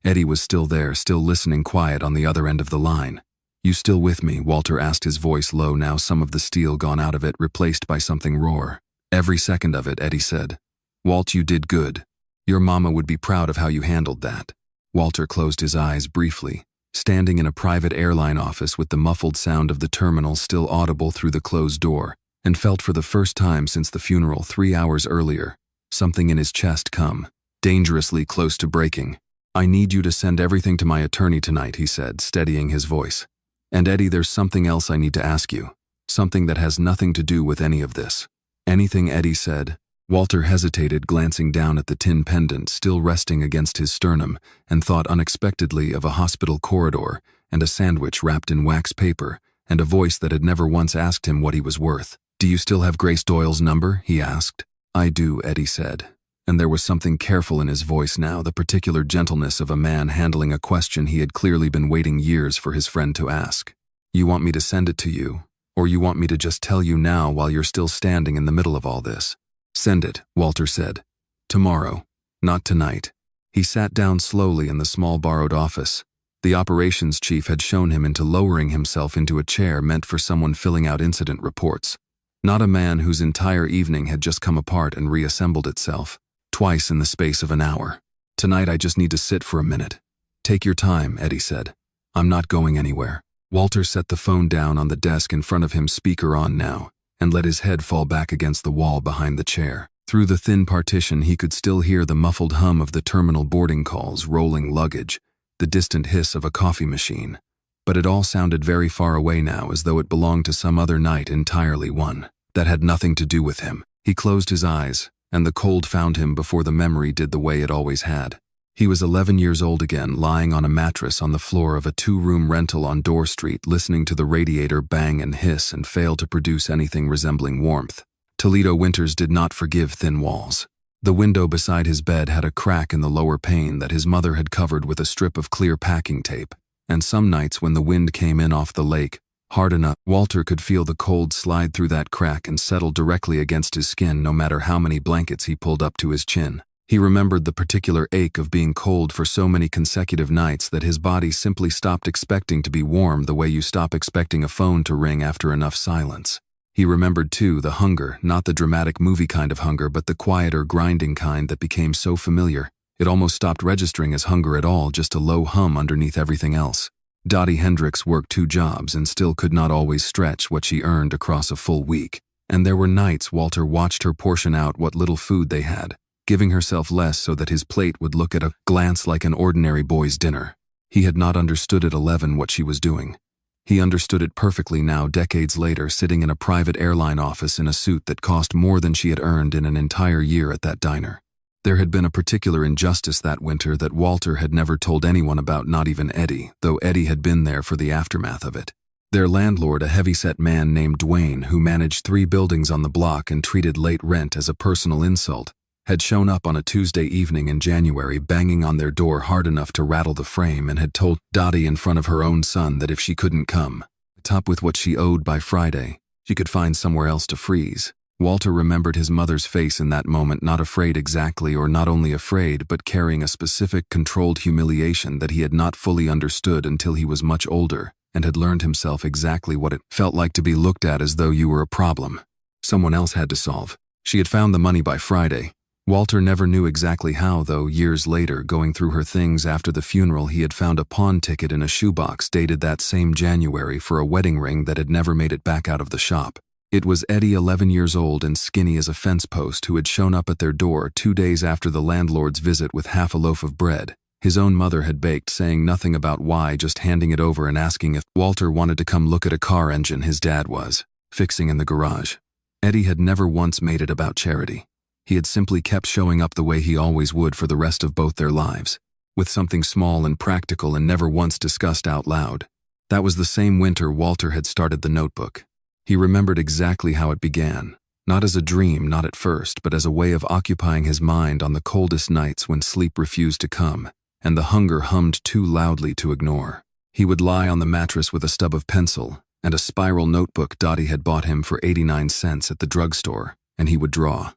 Eddie was still there, still listening, quiet on the other end of the line. "You still with me?" Walter asked, his voice low now, some of the steel gone out of it, replaced by something raw. "Every second of it," Eddie said. "Walt, you did good. Your mama would be proud of how you handled that." Walter closed his eyes briefly, standing in a private airline office with the muffled sound of the terminal still audible through the closed door, and felt for the first time since the funeral 3 hours earlier, something in his chest come, dangerously close to breaking. "I need you to send everything to my attorney tonight," he said, steadying his voice. "And Eddie, there's something else I need to ask you. Something that has nothing to do with any of this." "Anything?" Eddie said. Walter hesitated, glancing down at the tin pendant still resting against his sternum, and thought unexpectedly of a hospital corridor and a sandwich wrapped in wax paper and a voice that had never once asked him what he was worth. "Do you still have Grace Doyle's number?" he asked. "I do," Eddie said. And there was something careful in his voice now, the particular gentleness of a man handling a question he had clearly been waiting years for his friend to ask. "You want me to send it to you, or you want me to just tell you now while you're still standing in the middle of all this?" "Send it," Walter said. "Tomorrow, not tonight." He sat down slowly in the small borrowed office. The operations chief had shown him into lowering himself into a chair meant for someone filling out incident reports, not a man whose entire evening had just come apart and reassembled itself, twice in the space of an hour. "Tonight I just need to sit for a minute." "Take your time," Eddie said. "I'm not going anywhere." Walter set the phone down on the desk in front of him, speaker on now, and let his head fall back against the wall behind the chair. Through the thin partition he could still hear the muffled hum of the terminal boarding calls, rolling luggage, the distant hiss of a coffee machine. But it all sounded very far away now, as though it belonged to some other night entirely, one that had nothing to do with him. He closed his eyes, and the cold found him before the memory did the way it always had. He was 11 years old again, lying on a mattress on the floor of a 2-room rental on Dorr Street, listening to the radiator bang and hiss and fail to produce anything resembling warmth. Toledo winters did not forgive thin walls. The window beside his bed had a crack in the lower pane that his mother had covered with a strip of clear packing tape, and some nights when the wind came in off the lake, hard enough, Walter could feel the cold slide through that crack and settle directly against his skin no matter how many blankets he pulled up to his chin. He remembered the particular ache of being cold for so many consecutive nights that his body simply stopped expecting to be warm the way you stop expecting a phone to ring after enough silence. He remembered, too, the hunger, not the dramatic movie kind of hunger, but the quieter, grinding kind that became so familiar, it almost stopped registering as hunger at all, just a low hum underneath everything else. Dottie Hendricks worked 2 jobs and still could not always stretch what she earned across a full week. And there were nights Walter watched her portion out what little food they had, giving herself less so that his plate would look at a glance like an ordinary boy's dinner. He had not understood at 11 what she was doing. He understood it perfectly now, decades later, sitting in a private airline office in a suit that cost more than she had earned in an entire year at that diner. There had been a particular injustice that winter that Walter had never told anyone about, not even Eddie, though Eddie had been there for the aftermath of it. Their landlord, a heavyset man named Dwayne, who managed 3 buildings on the block and treated late rent as a personal insult, had shown up on a Tuesday evening in January, banging on their door hard enough to rattle the frame, and had told Dottie in front of her own son that if she couldn't come, top with what she owed by Friday, she could find somewhere else to freeze. Walter remembered his mother's face in that moment, not afraid exactly, or not only afraid, but carrying a specific, controlled humiliation that he had not fully understood until he was much older and had learned himself exactly what it felt like to be looked at as though you were a problem someone else had to solve. She had found the money by Friday. Walter never knew exactly how, though. Years later, going through her things after the funeral, he had found a pawn ticket in a shoebox dated that same January for a wedding ring that had never made it back out of the shop. It was Eddie, 11 years old and skinny as a fence post, who had shown up at their door 2 days after the landlord's visit with half a loaf of bread his own mother had baked, saying nothing about why, just handing it over and asking if Walter wanted to come look at a car engine his dad was fixing in the garage. Eddie had never once made it about charity. He had simply kept showing up the way he always would for the rest of both their lives, with something small and practical and never once discussed out loud. That was the same winter Walter had started the notebook. He remembered exactly how it began, not as a dream, not at first, but as a way of occupying his mind on the coldest nights when sleep refused to come and the hunger hummed too loudly to ignore. He would lie on the mattress with a stub of pencil and a spiral notebook Dottie had bought him for 89 cents at the drugstore, and he would draw.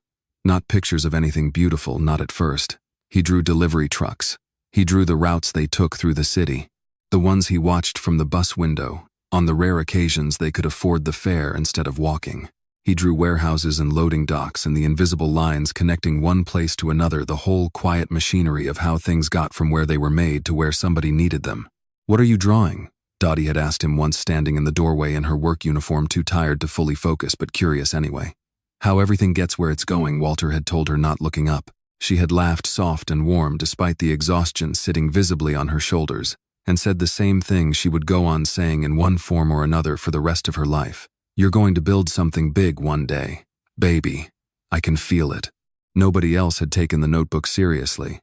Not pictures of anything beautiful, not at first. He drew delivery trucks. He drew the routes they took through the city, the ones he watched from the bus window, on the rare occasions they could afford the fare instead of walking. He drew warehouses and loading docks and the invisible lines connecting one place to another, the whole quiet machinery of how things got from where they were made to where somebody needed them. "What are you drawing?" Dottie had asked him once, standing in the doorway in her work uniform, too tired to fully focus but curious anyway. "How everything gets where it's going," Walter had told her, not looking up. She had laughed soft and warm despite the exhaustion sitting visibly on her shoulders, and said the same thing she would go on saying in one form or another for the rest of her life. "You're going to build something big one day, baby. I can feel it." Nobody else had taken the notebook seriously.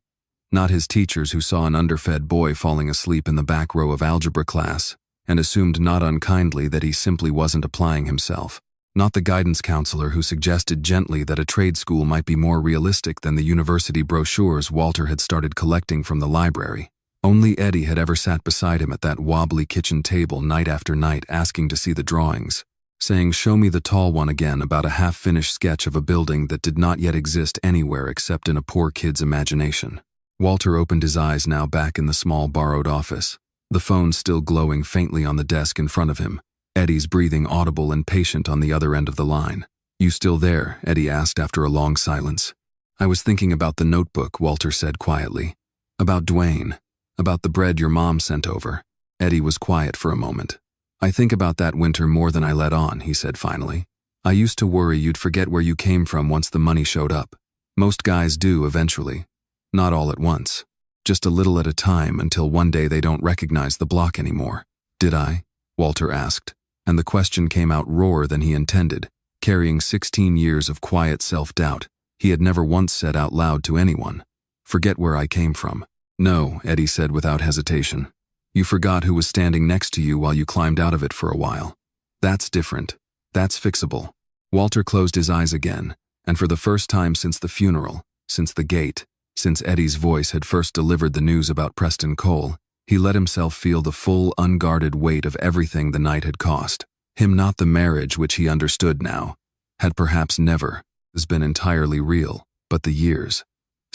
Not his teachers, who saw an underfed boy falling asleep in the back row of algebra class and assumed not unkindly that he simply wasn't applying himself. Not the guidance counselor who suggested gently that a trade school might be more realistic than the university brochures Walter had started collecting from the library. Only Eddie had ever sat beside him at that wobbly kitchen table night after night, asking to see the drawings, saying, "Show me the tall one again," about a half-finished sketch of a building that did not yet exist anywhere except in a poor kid's imagination. Walter opened his eyes now, back in the small borrowed office, the phone still glowing faintly on the desk in front of him, Eddie's breathing audible and patient on the other end of the line. "You still there?" Eddie asked after a long silence. "I was thinking about the notebook," Walter said quietly. "About Dwayne. About the bread your mom sent over." Eddie was quiet for a moment. "I think about that winter more than I let on," he said finally. "I used to worry you'd forget where you came from once the money showed up. Most guys do eventually. Not all at once. Just a little at a time, until one day they don't recognize the block anymore." "Did I?" Walter asked, and the question came out rawer than he intended, carrying 16 years of quiet self-doubt he had never once said out loud to anyone. "Forget where I came from." "No," Eddie said without hesitation. "You forgot who was standing next to you while you climbed out of it for a while. That's different. That's fixable." Walter closed his eyes again, and for the first time since the funeral, since the gate, since Eddie's voice had first delivered the news about Preston Cole, he let himself feel the full, unguarded weight of everything the night had cost him. Not the marriage, which he understood now had perhaps never been entirely real, but the years.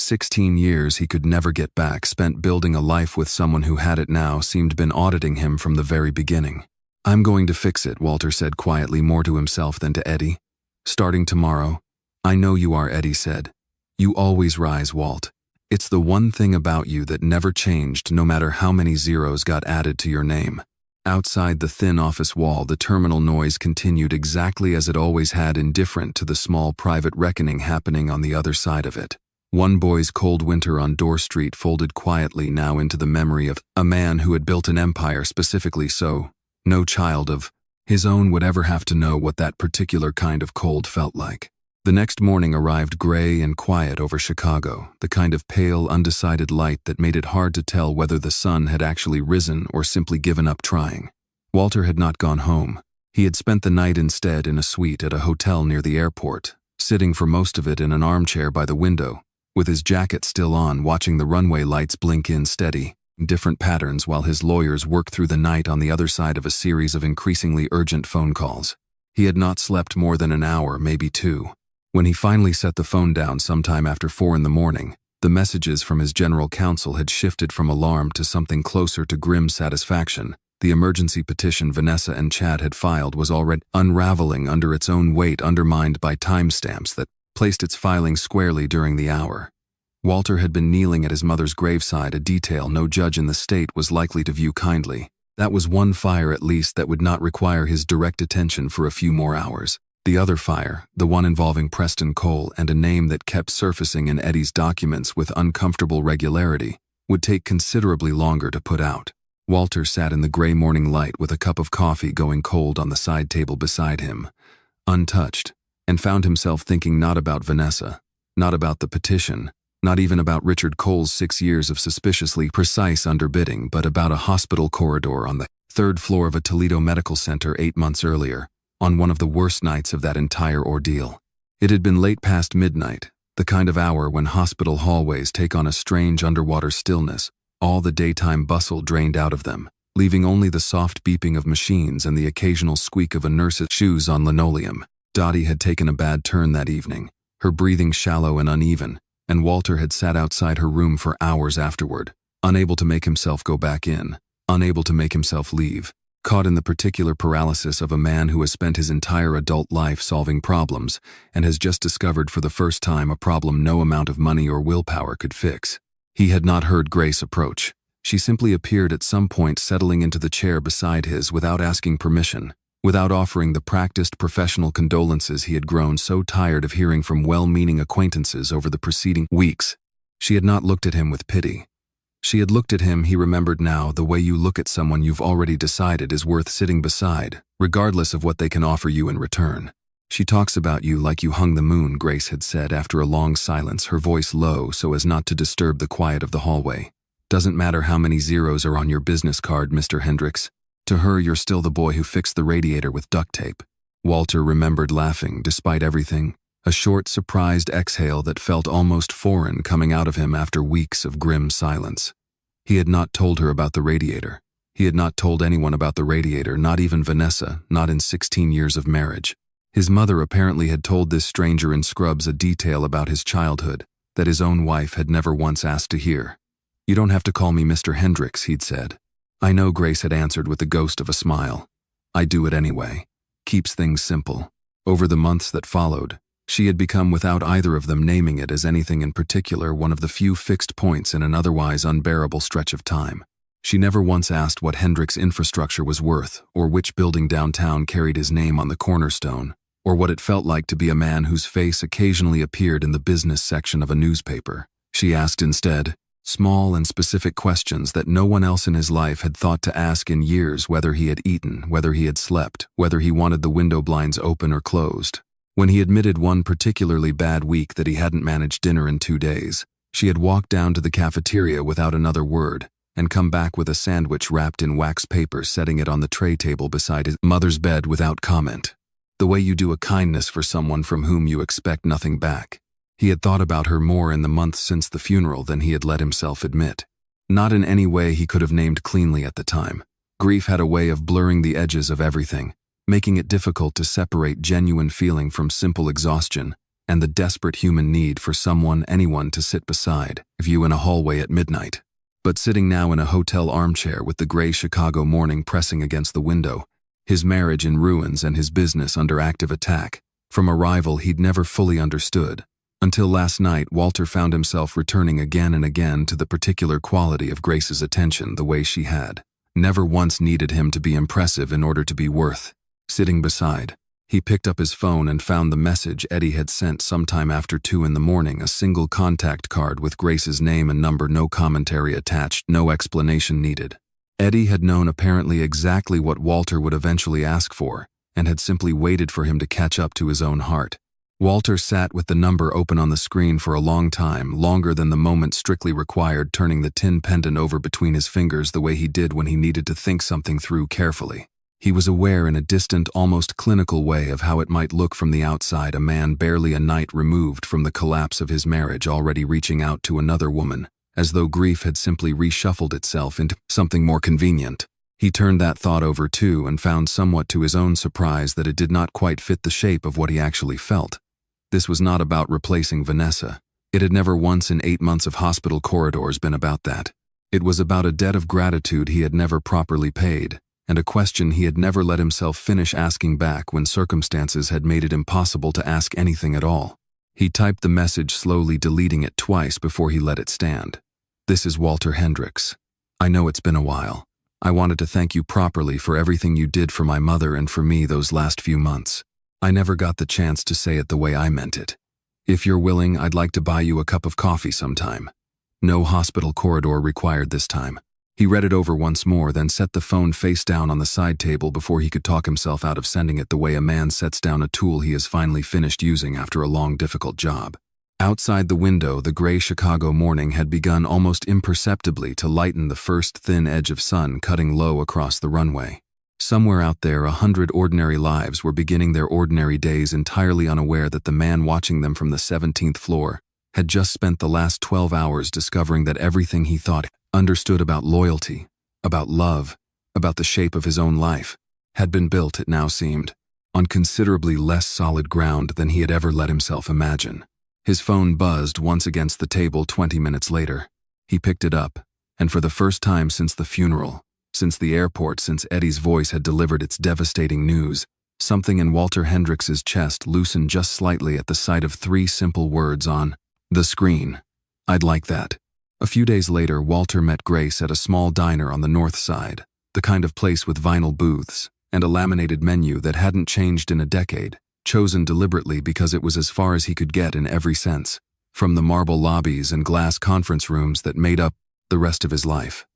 16 years he could never get back, spent building a life with someone who had it now, seemed been auditing him from the very beginning. "I'm going to fix it," Walter said quietly, more to himself than to Eddie. "Starting tomorrow." "I know you are," Eddie said. "You always rise, Walt. It's the one thing about you that never changed, no matter how many zeros got added to your name." Outside the thin office wall, the terminal noise continued exactly as it always had, indifferent to the small private reckoning happening on the other side of it. One boy's cold winter on Dorr Street folded quietly now into the memory of a man who had built an empire specifically so no child of his own would ever have to know what that particular kind of cold felt like. The next morning arrived gray and quiet over Chicago, the kind of pale, undecided light that made it hard to tell whether the sun had actually risen or simply given up trying. Walter had not gone home. He had spent the night instead in a suite at a hotel near the airport, sitting for most of it in an armchair by the window, with his jacket still on, watching the runway lights blink in steady, different patterns while his lawyers worked through the night on the other side of a series of increasingly urgent phone calls. He had not slept more than an hour, maybe two. When he finally set the phone down sometime after 4 in the morning, the messages from his general counsel had shifted from alarm to something closer to grim satisfaction. The emergency petition Vanessa and Chad had filed was already unraveling under its own weight, undermined by timestamps that placed its filing squarely during the hour. Walter had been kneeling at his mother's graveside, a detail no judge in the state was likely to view kindly. That was one fire at least that would not require his direct attention for a few more hours. The other fire, the one involving Preston Cole and a name that kept surfacing in Eddie's documents with uncomfortable regularity, would take considerably longer to put out. Walter sat in the gray morning light with a cup of coffee going cold on the side table beside him, untouched, and found himself thinking not about Vanessa, not about the petition, not even about Richard Cole's 6 years of suspiciously precise underbidding, but about a hospital corridor on the 3rd floor of a Toledo medical center 8 months earlier, on one of the worst nights of that entire ordeal. It had been late past midnight, the kind of hour when hospital hallways take on a strange underwater stillness, all the daytime bustle drained out of them, leaving only the soft beeping of machines and the occasional squeak of a nurse's shoes on linoleum. Dottie had taken a bad turn that evening, her breathing shallow and uneven, and Walter had sat outside her room for hours afterward, unable to make himself go back in, unable to make himself leave, caught in the particular paralysis of a man who has spent his entire adult life solving problems and has just discovered for the first time a problem no amount of money or willpower could fix. He had not heard Grace approach. She simply appeared at some point, settling into the chair beside his without asking permission, without offering the practiced professional condolences he had grown so tired of hearing from well-meaning acquaintances over the preceding weeks. She had not looked at him with pity. She had looked at him, he remembered now, the way you look at someone you've already decided is worth sitting beside, regardless of what they can offer you in return. "She talks about you like you hung the moon," Grace had said after a long silence, her voice low so as not to disturb the quiet of the hallway. "Doesn't matter how many zeros are on your business card, Mr. Hendricks. To her, you're still the boy who fixed the radiator with duct tape." Walter remembered laughing, despite everything, a short, surprised exhale that felt almost foreign coming out of him after weeks of grim silence. He had not told her about the radiator. He had not told anyone about the radiator, not even Vanessa, not in 16 years of marriage. His mother apparently had told this stranger in scrubs a detail about his childhood that his own wife had never once asked to hear. "You don't have to call me Mr. Hendricks," he'd said. "I know," Grace had answered with the ghost of a smile. "I do it anyway. Keeps things simple." Over the months that followed, she had become, without either of them naming it as anything in particular, one of the few fixed points in an otherwise unbearable stretch of time. She never once asked what Hendricks' infrastructure was worth, or which building downtown carried his name on the cornerstone, or what it felt like to be a man whose face occasionally appeared in the business section of a newspaper. She asked instead small and specific questions that no one else in his life had thought to ask in years: whether he had eaten, whether he had slept, whether he wanted the window blinds open or closed. When he admitted one particularly bad week that he hadn't managed dinner in 2 days, she had walked down to the cafeteria without another word and come back with a sandwich wrapped in wax paper, setting it on the tray table beside his mother's bed without comment. The way you do a kindness for someone from whom you expect nothing back. He had thought about her more in the months since the funeral than he had let himself admit. Not in any way he could have named cleanly at the time. Grief had a way of blurring the edges of everything, making it difficult to separate genuine feeling from simple exhaustion and the desperate human need for someone, anyone, to sit beside you in a hallway at midnight. But sitting now in a hotel armchair with the gray Chicago morning pressing against the window, his marriage in ruins and his business under active attack, from a rival he'd never fully understood, until last night Walter found himself returning again and again to the particular quality of Grace's attention, the way she had never once needed him to be impressive in order to be worth sitting beside. He picked up his phone and found the message Eddie had sent sometime after 2 in the morning, a single contact card with Grace's name and number, no commentary attached, no explanation needed. Eddie had known apparently exactly what Walter would eventually ask for, and had simply waited for him to catch up to his own heart. Walter sat with the number open on the screen for a long time, longer than the moment strictly required, turning the tin pendant over between his fingers the way he did when he needed to think something through carefully. He was aware in a distant, almost clinical way of how it might look from the outside, a man barely a night removed from the collapse of his marriage already reaching out to another woman, as though grief had simply reshuffled itself into something more convenient. He turned that thought over too and found somewhat to his own surprise that it did not quite fit the shape of what he actually felt. This was not about replacing Vanessa. It had never once in 8 months of hospital corridors been about that. It was about a debt of gratitude he had never properly paid, and a question he had never let himself finish asking back when circumstances had made it impossible to ask anything at all. He typed the message, slowly deleting it twice before he let it stand. "This is Walter Hendricks. I know it's been a while. I wanted to thank you properly for everything you did for my mother and for me those last few months. I never got the chance to say it the way I meant it. If you're willing, I'd like to buy you a cup of coffee sometime. No hospital corridor required this time." He read it over once more, then set the phone face down on the side table before he could talk himself out of sending it the way a man sets down a tool he has finally finished using after a long, difficult job. Outside the window, the gray Chicago morning had begun almost imperceptibly to lighten the first thin edge of sun cutting low across the runway. Somewhere out there, 100 ordinary lives were beginning their ordinary days, entirely unaware that the man watching them from the 17th floor had just spent the last 12 hours discovering that everything he thought understood about loyalty, about love, about the shape of his own life, had been built, it now seemed, on considerably less solid ground than he had ever let himself imagine. His phone buzzed once against the table 20 minutes later. He picked it up, and for the first time since the funeral, since the airport, since Eddie's voice had delivered its devastating news, something in Walter Hendricks's chest loosened just slightly at the sight of 3 simple words on the screen. "I'd like that." A few days later, Walter met Grace at a small diner on the north side, the kind of place with vinyl booths and a laminated menu that hadn't changed in a decade, chosen deliberately because it was as far as he could get in every sense, from the marble lobbies and glass conference rooms that made up the rest of his life.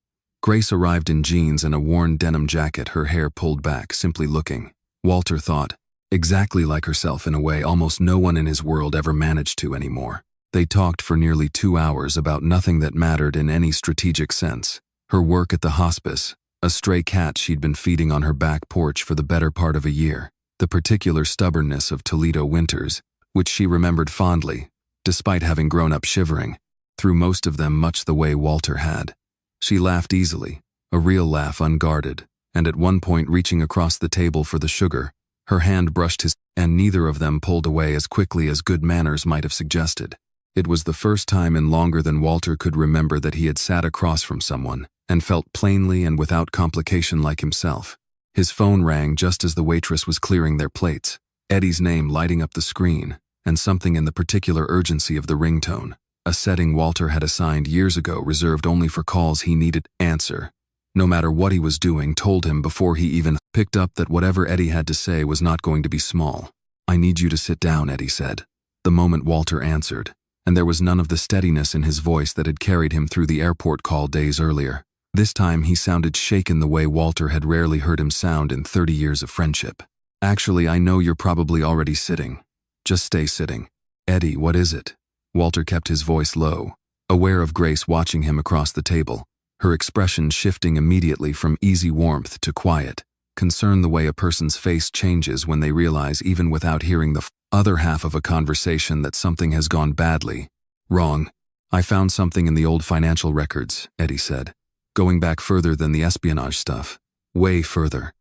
Grace arrived in jeans and a worn denim jacket, her hair pulled back, simply looking, Walter thought, exactly like herself in a way almost no one in his world ever managed to anymore. They talked for nearly 2 hours about nothing that mattered in any strategic sense. Her work at the hospice, a stray cat she'd been feeding on her back porch for the better part of a year, the particular stubbornness of Toledo winters, which she remembered fondly, despite having grown up shivering, through most of them much the way Walter had. She laughed easily, a real laugh, unguarded, and at one point reaching across the table for the sugar, her hand brushed his, and neither of them pulled away as quickly as good manners might have suggested. It was the first time in longer than Walter could remember that he had sat across from someone and felt plainly and without complication like himself. His phone rang just as the waitress was clearing their plates, Eddie's name lighting up the screen, and something in the particular urgency of the ringtone, a setting Walter had assigned years ago reserved only for calls he needed answer. No matter what he was doing, told him before he even picked up that whatever Eddie had to say was not going to be small. "I need you to sit down," Eddie said, the moment Walter answered, and there was none of the steadiness in his voice that had carried him through the airport call days earlier. This time he sounded shaken the way Walter had rarely heard him sound in 30 years of friendship. "Actually, I know you're probably already sitting. Just stay sitting." "Eddie, what is it?" Walter kept his voice low, aware of Grace watching him across the table, her expression shifting immediately from easy warmth to quiet, concern the way a person's face changes when they realize, even without hearing the other half of a conversation, that something has gone badly wrong. "I found something in the old financial records," Eddie said, "going back further than the espionage stuff. Way further.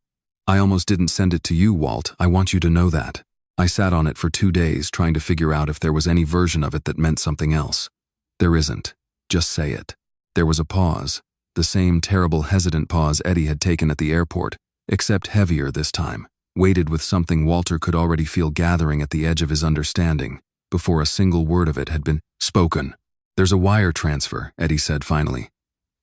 I almost didn't send it to you, Walt. I want you to know that. I sat on it for 2 days trying to figure out if there was any version of it that meant something else. There isn't. Just say it." There was a pause, the same terrible, hesitant pause Eddie had taken at the airport, except heavier this time, weighted with something Walter could already feel gathering at the edge of his understanding, before a single word of it had been spoken. "There's a wire transfer," Eddie said finally.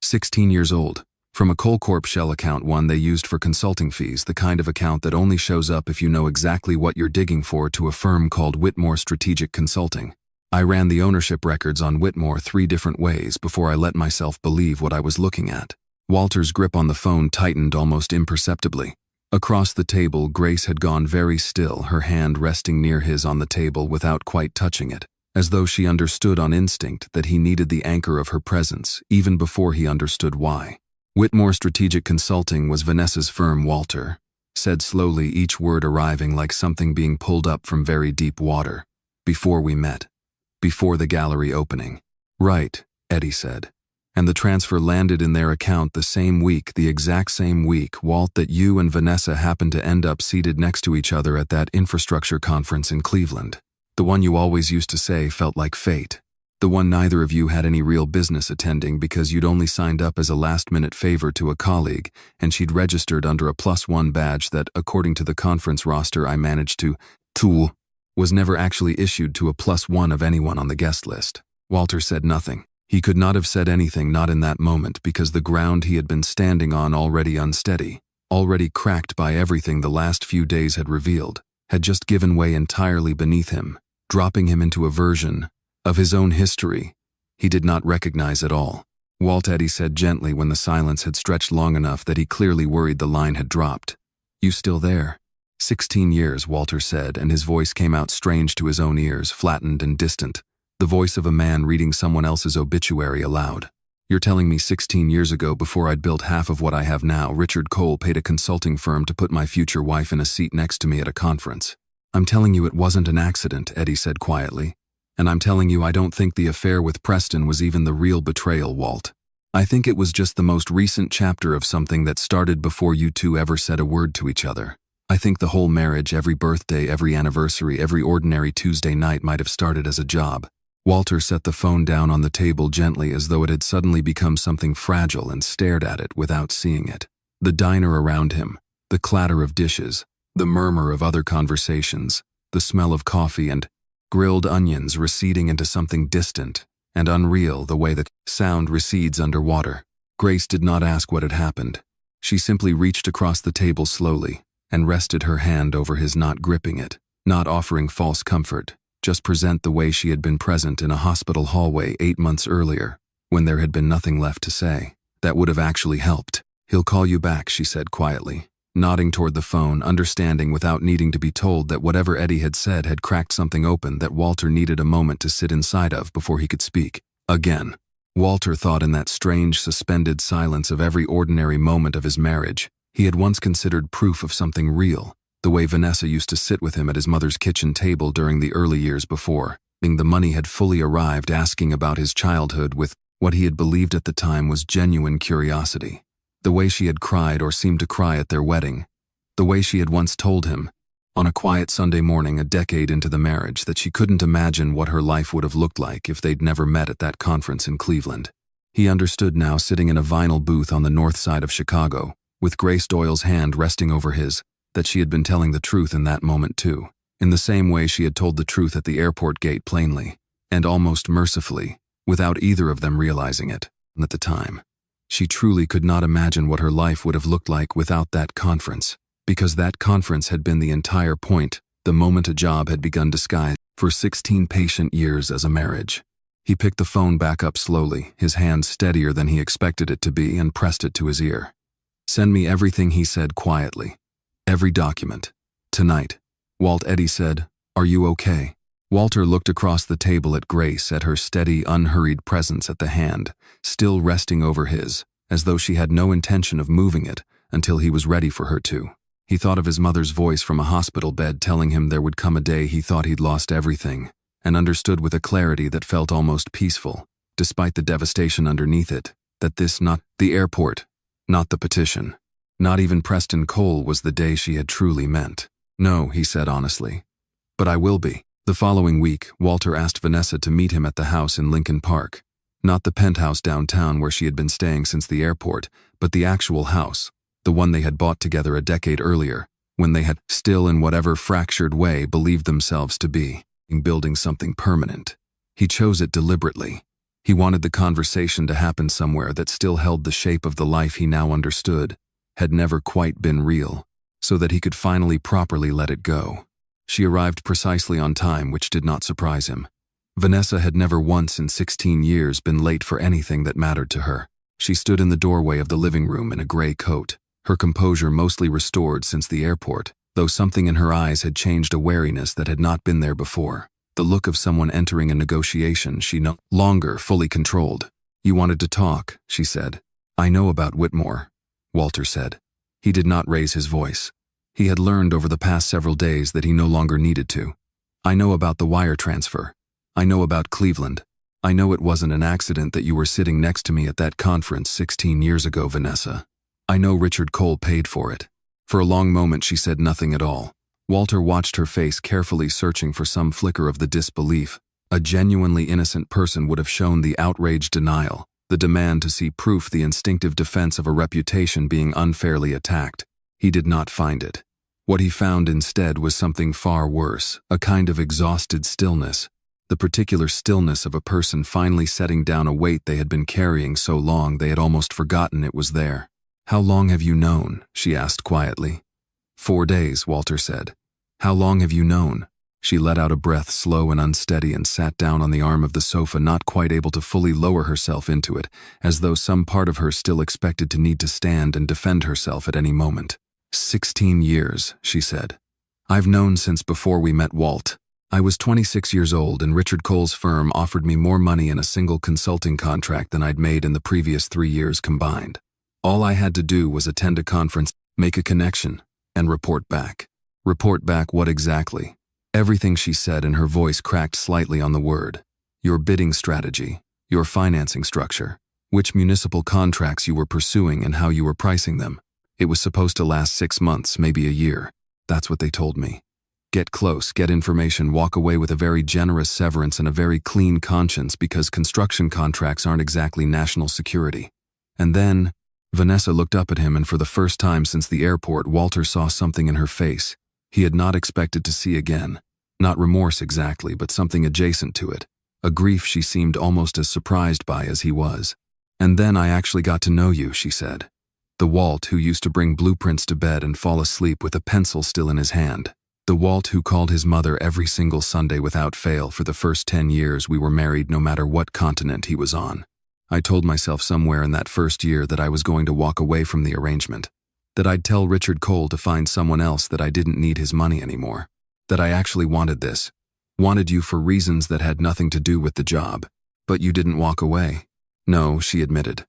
16 years old, From a Colcorp shell account, one they used for consulting fees, the kind of account that only shows up if you know exactly what you're digging for, to a firm called Whitmore Strategic Consulting. I ran the ownership records on Whitmore 3 different ways before I let myself believe what I was looking at. Walter's grip on the phone tightened almost imperceptibly. Across the table, Grace had gone very still, her hand resting near his on the table without quite touching it, as though she understood on instinct that he needed the anchor of her presence, even before he understood why. Whitmore Strategic Consulting was Vanessa's firm. Walter said slowly, each word arriving like something being pulled up from very deep water. Before we met. Before the gallery opening. Right, Eddie said. And the transfer landed in their account the same week, the exact same week, Walt, that you and Vanessa happened to end up seated next to each other at that infrastructure conference in Cleveland. The one you always used to say felt like fate. The one neither of you had any real business attending because you'd only signed up as a last-minute favor to a colleague, and she'd registered under a +1 badge that, according to the conference roster I managed to was never actually issued to a +1 of anyone on the guest list. Walter said nothing. He could not have said anything, not in that moment, because the ground he had been standing on, already unsteady, already cracked by everything the last few days had revealed, had just given way entirely beneath him, dropping him into a version of his own history he did not recognize at all. Walt, Eddie said gently when the silence had stretched long enough that he clearly worried the line had dropped. You still there? 16 years, Walter said, and his voice came out strange to his own ears, flattened and distant. The voice of a man reading someone else's obituary aloud. You're telling me 16 years ago, before I'd built half of what I have now, Richard Cole paid a consulting firm to put my future wife in a seat next to me at a conference. I'm telling you it wasn't an accident, Eddie said quietly. And I'm telling you I don't think the affair with Preston was even the real betrayal, Walt. I think it was just the most recent chapter of something that started before you two ever said a word to each other. I think the whole marriage, every birthday, every anniversary, every ordinary Tuesday night might have started as a job. Walter set the phone down on the table gently, as though it had suddenly become something fragile, and stared at it without seeing it. The diner around him, the clatter of dishes, the murmur of other conversations, the smell of coffee and grilled onions receding into something distant and unreal, the way that sound recedes underwater. Grace did not ask what had happened. She simply reached across the table slowly and rested her hand over his, not gripping it, not offering false comfort, just present the way she had been present in a hospital hallway 8 months earlier, when there had been nothing left to say. That would have actually helped. He'll call you back, she said quietly, nodding toward the phone, understanding without needing to be told that whatever Eddie had said had cracked something open that Walter needed a moment to sit inside of before he could speak. Again. Walter thought, in that strange, suspended silence of every ordinary moment of his marriage, he had once considered proof of something real, the way Vanessa used to sit with him at his mother's kitchen table during the early years before. The money had fully arrived, asking about his childhood with what he had believed at the time was genuine curiosity. The way she had cried or seemed to cry at their wedding. The way she had once told him, on a quiet Sunday morning a decade into the marriage, that she couldn't imagine what her life would have looked like if they'd never met at that conference in Cleveland. He understood now, sitting in a vinyl booth on the north side of Chicago, with Grace Doyle's hand resting over his, that she had been telling the truth in that moment too, in the same way she had told the truth at the airport gate, plainly, and almost mercifully, without either of them realizing it. At the time, she truly could not imagine what her life would have looked like without that conference, because that conference had been the entire point, the moment a job had begun disguised for 16 patient years as a marriage. He picked the phone back up slowly, his hand steadier than he expected it to be, and pressed it to his ear. Send me everything, he said quietly. Every document. Tonight. Walt, Eddie said, are you okay? Walter looked across the table at Grace, at her steady, unhurried presence, at the hand, still resting over his, as though she had no intention of moving it until he was ready for her to. He thought of his mother's voice from a hospital bed telling him there would come a day he thought he'd lost everything, and understood with a clarity that felt almost peaceful, despite the devastation underneath it, that this, not the airport, not the petition, not even Preston Cole, was the day she had truly meant. No, he said honestly. But I will be. The following week, Walter asked Vanessa to meet him at the house in Lincoln Park. Not the penthouse downtown where she had been staying since the airport, but the actual house, the one they had bought together a decade earlier, when they had, still in whatever fractured way, believed themselves to be building something permanent. He chose it deliberately. He wanted the conversation to happen somewhere that still held the shape of the life he now understood, had never quite been real, so that he could finally properly let it go. She arrived precisely on time, which did not surprise him. Vanessa had never once in 16 years been late for anything that mattered to her. She stood in the doorway of the living room in a gray coat, her composure mostly restored since the airport, though something in her eyes had changed a wariness that had not been there before. The look of someone entering a negotiation she no longer fully controlled. "You wanted to talk," she said. "I know about Whitmore," Walter said. He did not raise his voice. He had learned over the past several days that he no longer needed to. "I know about the wire transfer. I know about Cleveland. I know it wasn't an accident that you were sitting next to me at that conference 16 years ago, Vanessa. I know Richard Cole paid for it." For a long moment she said nothing at all. Walter watched her face carefully, searching for some flicker of the disbelief. A genuinely innocent person would have shown the outraged denial, the demand to see proof, the instinctive defense of a reputation being unfairly attacked. He did not find it. What he found instead was something far worse, a kind of exhausted stillness. The particular stillness of a person finally setting down a weight they had been carrying so long they had almost forgotten it was there. "How long have you known?" she asked quietly. 4 days, Walter said. "How long have you known?" She let out a breath, slow and unsteady, and sat down on the arm of the sofa, not quite able to fully lower herself into it, as though some part of her still expected to need to stand and defend herself at any moment. 16 years, she said. "I've known since before we met Walt. I was 26 years old, and Richard Cole's firm offered me more money in a single consulting contract than I'd made in the previous 3 years combined. All I had to do was attend a conference, make a connection, and report back." "Report back what exactly?" Everything she said, and her voice cracked slightly on the word. "Your bidding strategy, your financing structure, which municipal contracts you were pursuing and how you were pricing them. It was supposed to last 6 months, maybe a year. That's what they told me. Get close, get information, walk away with a very generous severance and a very clean conscience, because construction contracts aren't exactly national security." And then, Vanessa looked up at him, and for the first time since the airport, Walter saw something in her face he had not expected to see again. Not remorse exactly, but something adjacent to it. A grief she seemed almost as surprised by as he was. "And then I actually got to know you," she said. "The Walt who used to bring blueprints to bed and fall asleep with a pencil still in his hand. The Walt who called his mother every single Sunday without fail for the first 10 years we were married, no matter what continent he was on. I told myself somewhere in that first year that I was going to walk away from the arrangement. That I'd tell Richard Cole to find someone else, that I didn't need his money anymore. That I actually wanted this. Wanted you for reasons that had nothing to do with the job. But you didn't walk away." "No," she admitted.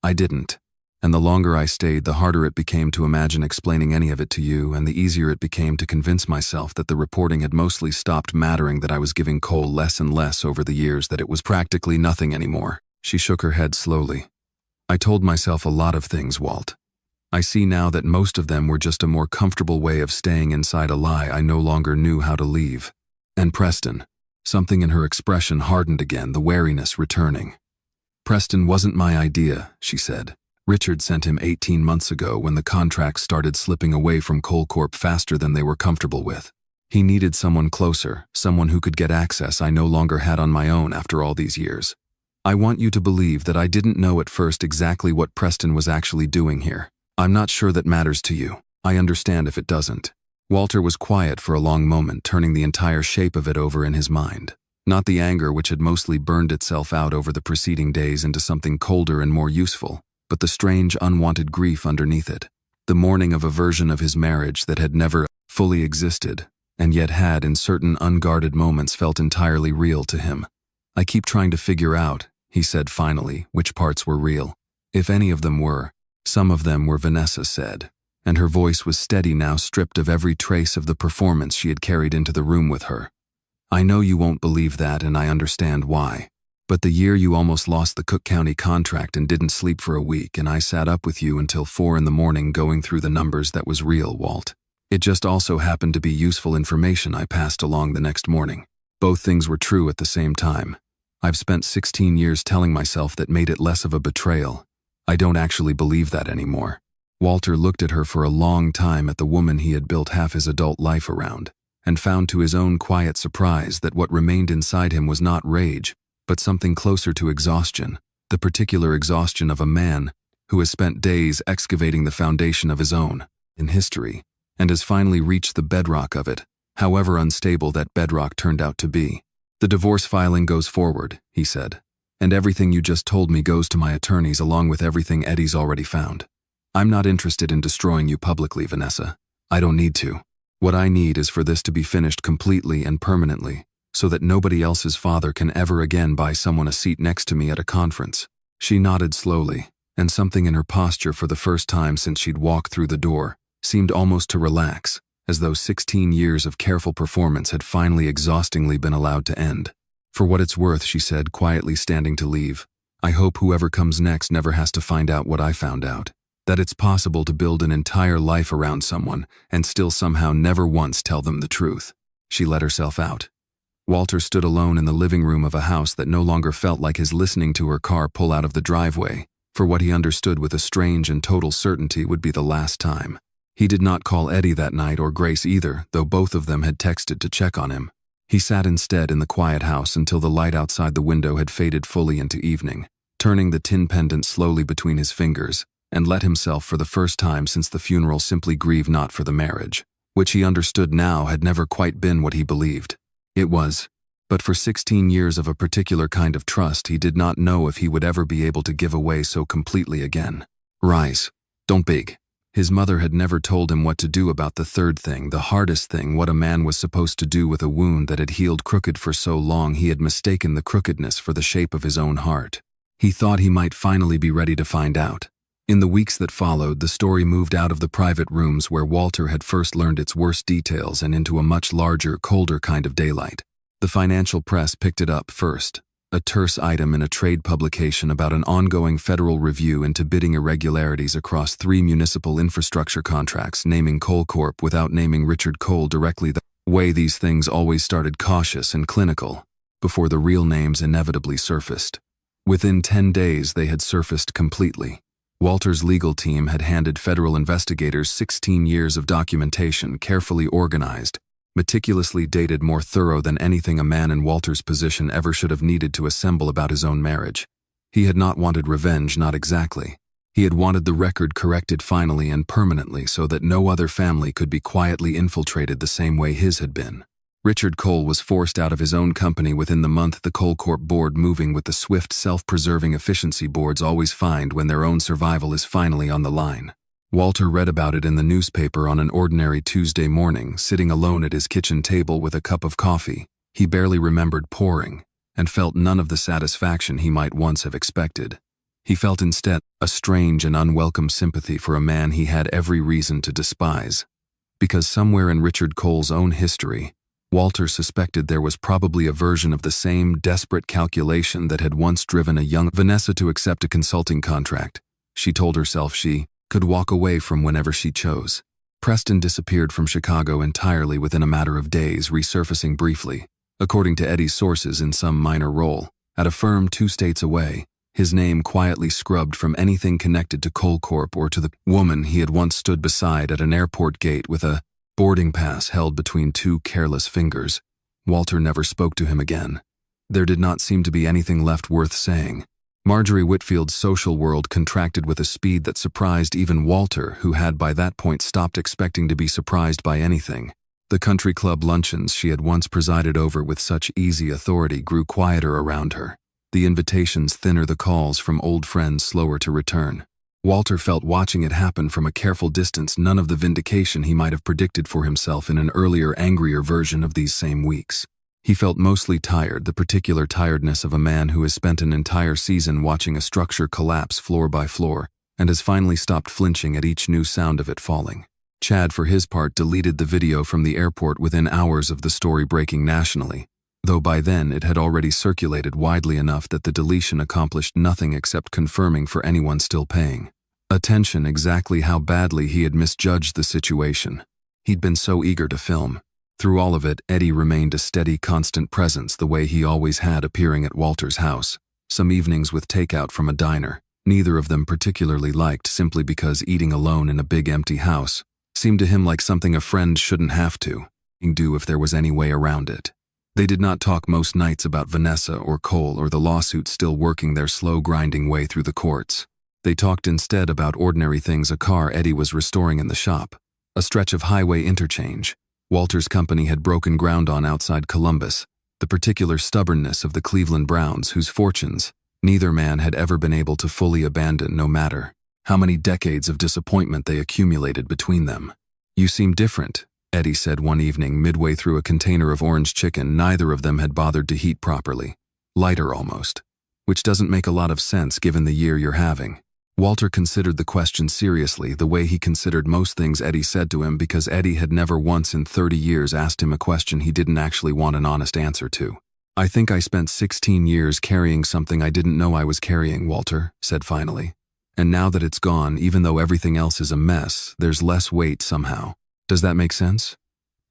"I didn't. And the longer I stayed, the harder it became to imagine explaining any of it to you, and the easier it became to convince myself that the reporting had mostly stopped mattering, that I was giving Cole less and less over the years, that it was practically nothing anymore." She shook her head slowly. "I told myself a lot of things, Walt. I see now that most of them were just a more comfortable way of staying inside a lie I no longer knew how to leave." "And Preston." Something in her expression hardened again, the wariness returning. "Preston wasn't my idea," she said. "Richard sent him 18 months ago, when the contracts started slipping away from Cole Corp faster than they were comfortable with. He needed someone closer, someone who could get access I no longer had on my own after all these years. I want you to believe that I didn't know at first exactly what Preston was actually doing here. I'm not sure that matters to you. I understand if it doesn't." Walter was quiet for a long moment, turning the entire shape of it over in his mind. Not the anger which had mostly burned itself out over the preceding days into something colder and more useful, but the strange, unwanted grief underneath it. The mourning of a version of his marriage that had never fully existed, and yet had, in certain unguarded moments, felt entirely real to him. "I keep trying to figure out," he said finally, "which parts were real. If any of them were. Some of them were," Vanessa said, and her voice was steady now, stripped of every trace of the performance she had carried into the room with her. "I know you won't believe that, and I understand why. But the year you almost lost the Cook County contract and didn't sleep for a week, and I sat up with you until 4 in the morning going through the numbers, that was real, Walt. It just also happened to be useful information I passed along the next morning. Both things were true at the same time. I've spent 16 years telling myself that made it less of a betrayal. I don't actually believe that anymore." Walter looked at her for a long time, at the woman he had built half his adult life around, and found to his own quiet surprise that what remained inside him was not rage, but something closer to exhaustion, the particular exhaustion of a man who has spent days excavating the foundation of his own, in history, and has finally reached the bedrock of it, however unstable that bedrock turned out to be. "The divorce filing goes forward," he said, "and everything you just told me goes to my attorneys along with everything Eddie's already found. I'm not interested in destroying you publicly, Vanessa. I don't need to. What I need is for this to be finished completely and permanently, so that nobody else's father can ever again buy someone a seat next to me at a conference." She nodded slowly, and something in her posture for the first time since she'd walked through the door seemed almost to relax, as though 16 years of careful performance had finally exhaustingly been allowed to end. "For what it's worth," she said, quietly standing to leave, "I hope whoever comes next never has to find out what I found out. That it's possible to build an entire life around someone and still somehow never once tell them the truth." She let herself out. Walter stood alone in the living room of a house that no longer felt like his, listening to her car pull out of the driveway, for what he understood with a strange and total certainty would be the last time. He did not call Eddie that night, or Grace either, though both of them had texted to check on him. He sat instead in the quiet house until the light outside the window had faded fully into evening, turning the tin pendant slowly between his fingers, and let himself for the first time since the funeral simply grieve not for the marriage, which he understood now had never quite been what he believed. It was, but for 16 years of a particular kind of trust he did not know if he would ever be able to give away so completely again. "Rise. Don't beg." His mother had never told him what to do about the third thing, the hardest thing, what a man was supposed to do with a wound that had healed crooked for so long he had mistaken the crookedness for the shape of his own heart. He thought he might finally be ready to find out. In the weeks that followed, the story moved out of the private rooms where Walter had first learned its worst details and into a much larger, colder kind of daylight. The financial press picked it up first, a terse item in a trade publication about an ongoing federal review into bidding irregularities across 3 municipal infrastructure contracts, naming Coal Corp without naming Richard Cole directly. The way these things always started cautious and clinical, before the real names inevitably surfaced. Within 10 days they had surfaced completely. Walter's legal team had handed federal investigators 16 years of documentation, carefully organized, meticulously dated, more thorough than anything a man in Walter's position ever should have needed to assemble about his own marriage. He had not wanted revenge, not exactly. He had wanted the record corrected finally and permanently so that no other family could be quietly infiltrated the same way his had been. Richard Cole was forced out of his own company within the month, the Coal Corp board moving with the swift, self-preserving efficiency boards always find when their own survival is finally on the line. Walter read about it in the newspaper on an ordinary Tuesday morning, sitting alone at his kitchen table with a cup of coffee he barely remembered pouring, and felt none of the satisfaction he might once have expected. He felt instead a strange and unwelcome sympathy for a man he had every reason to despise. Because somewhere in Richard Cole's own history, Walter suspected there was probably a version of the same desperate calculation that had once driven a young Vanessa to accept a consulting contract she told herself she could walk away from whenever she chose. Preston disappeared from Chicago entirely within a matter of days, resurfacing briefly, according to Eddie's sources, in some minor role at a firm 2 states away, his name quietly scrubbed from anything connected to Coal Corp or to the woman he had once stood beside at an airport gate with a boarding pass held between 2 careless fingers. Walter never spoke to him again. There did not seem to be anything left worth saying. Marjorie Whitfield's social world contracted with a speed that surprised even Walter, who had by that point stopped expecting to be surprised by anything. The country club luncheons she had once presided over with such easy authority grew quieter around her, the invitations thinner, the calls from old friends slower to return. Walter felt, watching it happen from a careful distance, none of the vindication he might have predicted for himself in an earlier, angrier version of these same weeks. He felt mostly tired, the particular tiredness of a man who has spent an entire season watching a structure collapse floor by floor and has finally stopped flinching at each new sound of it falling. Chad, for his part, deleted the video from the airport within hours of the story breaking nationally, though by then it had already circulated widely enough that the deletion accomplished nothing except confirming for anyone still paying attention exactly how badly he had misjudged the situation. He'd been so eager to film. Through all of it, Eddie remained a steady, constant presence the way he always had, appearing at Walter's house, some evenings with takeout from a diner, neither of them particularly liked, simply because eating alone in a big empty house seemed to him like something a friend shouldn't have to do if there was any way around it. They did not talk most nights about Vanessa or Cole or the lawsuits still working their slow grinding way through the courts. They talked instead about ordinary things: a car Eddie was restoring in the shop, a stretch of highway interchange Walter's company had broken ground on outside Columbus, the particular stubbornness of the Cleveland Browns, whose fortunes neither man had ever been able to fully abandon, no matter how many decades of disappointment they accumulated between them. "You seem different," Eddie said one evening midway through a container of orange chicken neither of them had bothered to heat properly. "Lighter almost. Which doesn't make a lot of sense given the year you're having." Walter considered the question seriously, the way he considered most things Eddie said to him, because Eddie had never once in 30 years asked him a question he didn't actually want an honest answer to. "I think I spent 16 years carrying something I didn't know I was carrying," Walter said finally. "And now that it's gone, even though everything else is a mess, there's less weight somehow. Does that make sense?"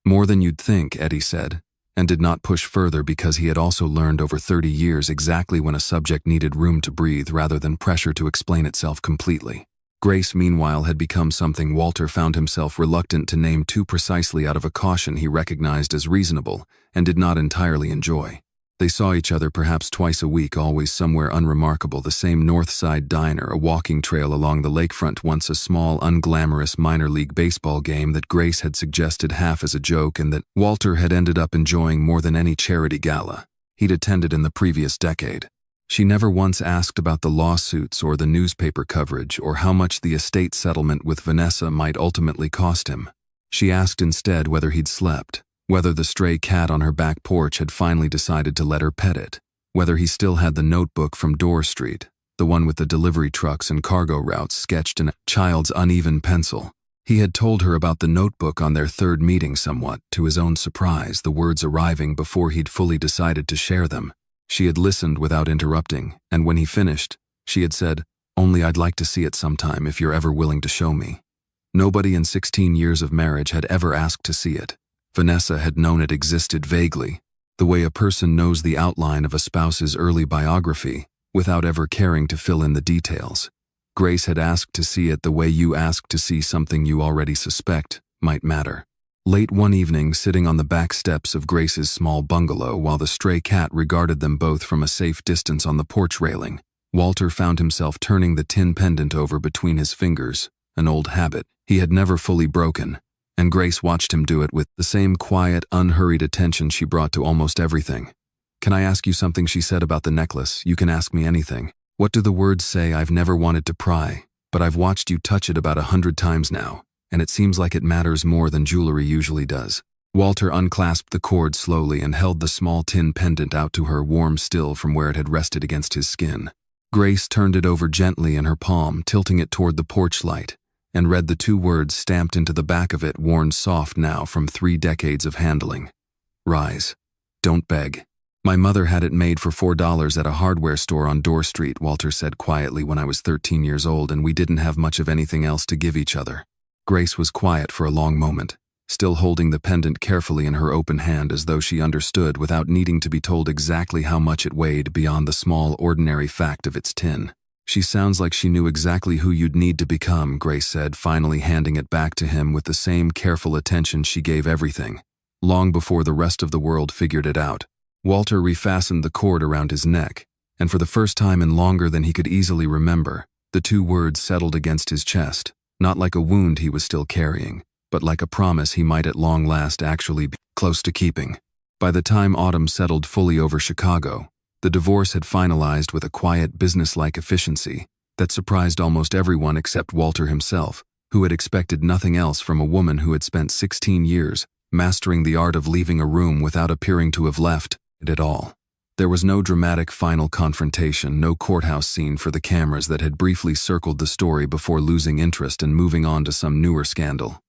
"More than you'd think," Eddie said, and did not push further because he had also learned over 30 years exactly when a subject needed room to breathe rather than pressure to explain itself completely. Grace, meanwhile, had become something Walter found himself reluctant to name too precisely out of a caution he recognized as reasonable and did not entirely enjoy. They saw each other perhaps twice a week, always somewhere unremarkable: the same North Side diner, a walking trail along the lakefront, once a small, unglamorous minor league baseball game that Grace had suggested half as a joke and that Walter had ended up enjoying more than any charity gala he'd attended in the previous decade. She never once asked about the lawsuits or the newspaper coverage or how much the estate settlement with Vanessa might ultimately cost him. She asked instead whether he'd slept, whether the stray cat on her back porch had finally decided to let her pet it, whether he still had the notebook from Dorr Street, the one with the delivery trucks and cargo routes sketched in a child's uneven pencil. He had told her about the notebook on their third meeting, somewhat to his own surprise, the words arriving before he'd fully decided to share them. She had listened without interrupting, and when he finished, she had said, "Only I'd like to see it sometime if you're ever willing to show me." Nobody in 16 years of marriage had ever asked to see it. Vanessa had known it existed vaguely, the way a person knows the outline of a spouse's early biography, without ever caring to fill in the details. Grace had asked to see it the way you ask to see something you already suspect might matter. Late one evening, sitting on the back steps of Grace's small bungalow while the stray cat regarded them both from a safe distance on the porch railing, Walter found himself turning the tin pendant over between his fingers, an old habit he had never fully broken, and Grace watched him do it with the same quiet, unhurried attention she brought to almost everything. "Can I ask you something?" she said. "About the necklace. You can ask me anything." "What do the words say?" "I've never wanted to pry, but I've watched you touch it about 100 times now, and it seems like it matters more than jewelry usually does." Walter unclasped the cord slowly and held the small tin pendant out to her, warm still from where it had rested against his skin. Grace turned it over gently in her palm, tilting it toward the porch light, and read the two words stamped into the back of it, worn soft now from 3 decades of handling. "Rise. Don't beg." "My mother had it made for $4 at a hardware store on Dorr Street," Walter said quietly, "when I was 13 years old, and we didn't have much of anything else to give each other." Grace was quiet for a long moment, still holding the pendant carefully in her open hand, as though she understood without needing to be told exactly how much it weighed beyond the small, ordinary fact of its tin. "She sounds like she knew exactly who you'd need to become," Grace said, finally handing it back to him with the same careful attention she gave everything, long before the rest of the world figured it out. Walter refastened the cord around his neck, and for the first time in longer than he could easily remember, the two words settled against his chest, not like a wound he was still carrying, but like a promise he might at long last actually be close to keeping. By the time autumn settled fully over Chicago, the divorce had finalized with a quiet, businesslike efficiency that surprised almost everyone except Walter himself, who had expected nothing else from a woman who had spent 16 years mastering the art of leaving a room without appearing to have left it at all. There was no dramatic final confrontation, no courthouse scene for the cameras that had briefly circled the story before losing interest and moving on to some newer scandal.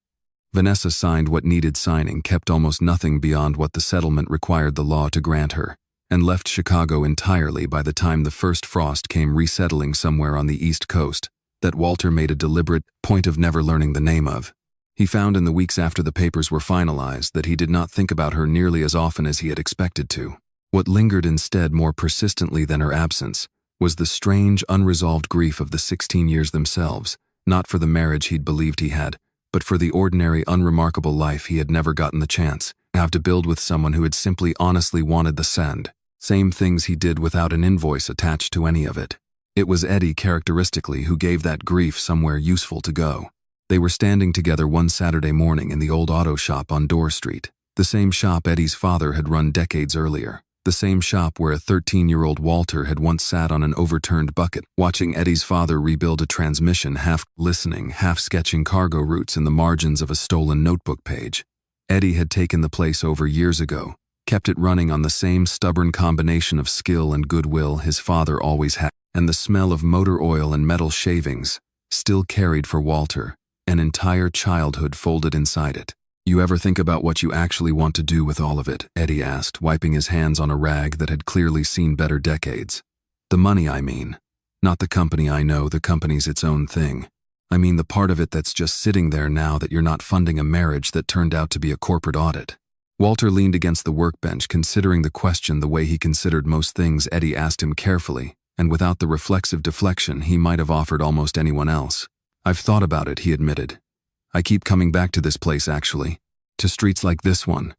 Vanessa signed what needed signing, kept almost nothing beyond what the settlement required the law to grant her, and left Chicago entirely by the time the first frost came, resettling somewhere on the East Coast that Walter made a deliberate point of never learning the name of. He found in the weeks after the papers were finalized that he did not think about her nearly as often as he had expected to. What lingered instead more persistently than her absence was the strange, unresolved grief of the 16 years themselves, not for the marriage he'd believed he had, but for the ordinary, unremarkable life he had never gotten the chance Have to build with someone who had simply honestly wanted the send. Same things he did without an invoice attached to any of it. It was Eddie characteristically who gave that grief somewhere useful to go. They were standing together one Saturday morning in the old auto shop on Dorr Street, the same shop Eddie's father had run decades earlier, the same shop where a 13-year-old Walter had once sat on an overturned bucket, watching Eddie's father rebuild a transmission, half listening, half sketching cargo routes in the margins of a stolen notebook page. Eddie had taken the place over years ago, kept it running on the same stubborn combination of skill and goodwill his father always had, and the smell of motor oil and metal shavings still carried for Walter an entire childhood folded inside it. You ever think about what you actually want to do with all of it? Eddie asked, wiping his hands on a rag that had clearly seen better decades. The money, I mean. Not the company. I know the company's its own thing. I mean the part of it that's just sitting there now that you're not funding a marriage that turned out to be a corporate audit. Walter leaned against the workbench, considering the question the way he considered most things. Eddie asked him carefully, and without the reflexive deflection he might have offered almost anyone else. I've thought about it, he admitted. I keep coming back to this place, actually. To streets like this one.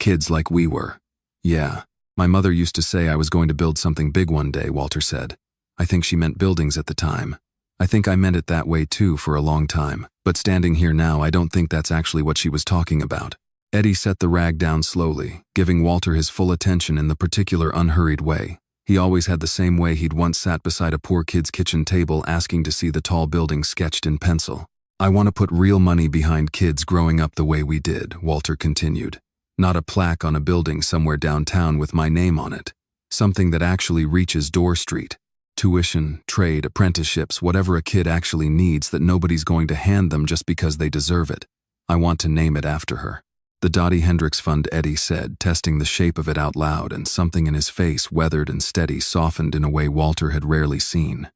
Kids like we were. Yeah. My mother used to say I was going to build something big one day, Walter said. I think she meant buildings at the time. I think I meant it that way too for a long time. But standing here now, I don't think that's actually what she was talking about. Eddie set the rag down slowly, giving Walter his full attention in the particular unhurried way. He always had the same way he'd once sat beside a poor kid's kitchen table asking to see the tall building sketched in pencil. I want to put real money behind kids growing up the way we did, Walter continued. Not a plaque on a building somewhere downtown with my name on it. Something that actually reaches Dorr Street. Tuition, trade, apprenticeships, whatever a kid actually needs that nobody's going to hand them just because they deserve it. I want to name it after her. The Walter Hendricks Fund, Eddie said, testing the shape of it out loud, and something in his face, weathered and steady, softened in a way Walter had rarely seen.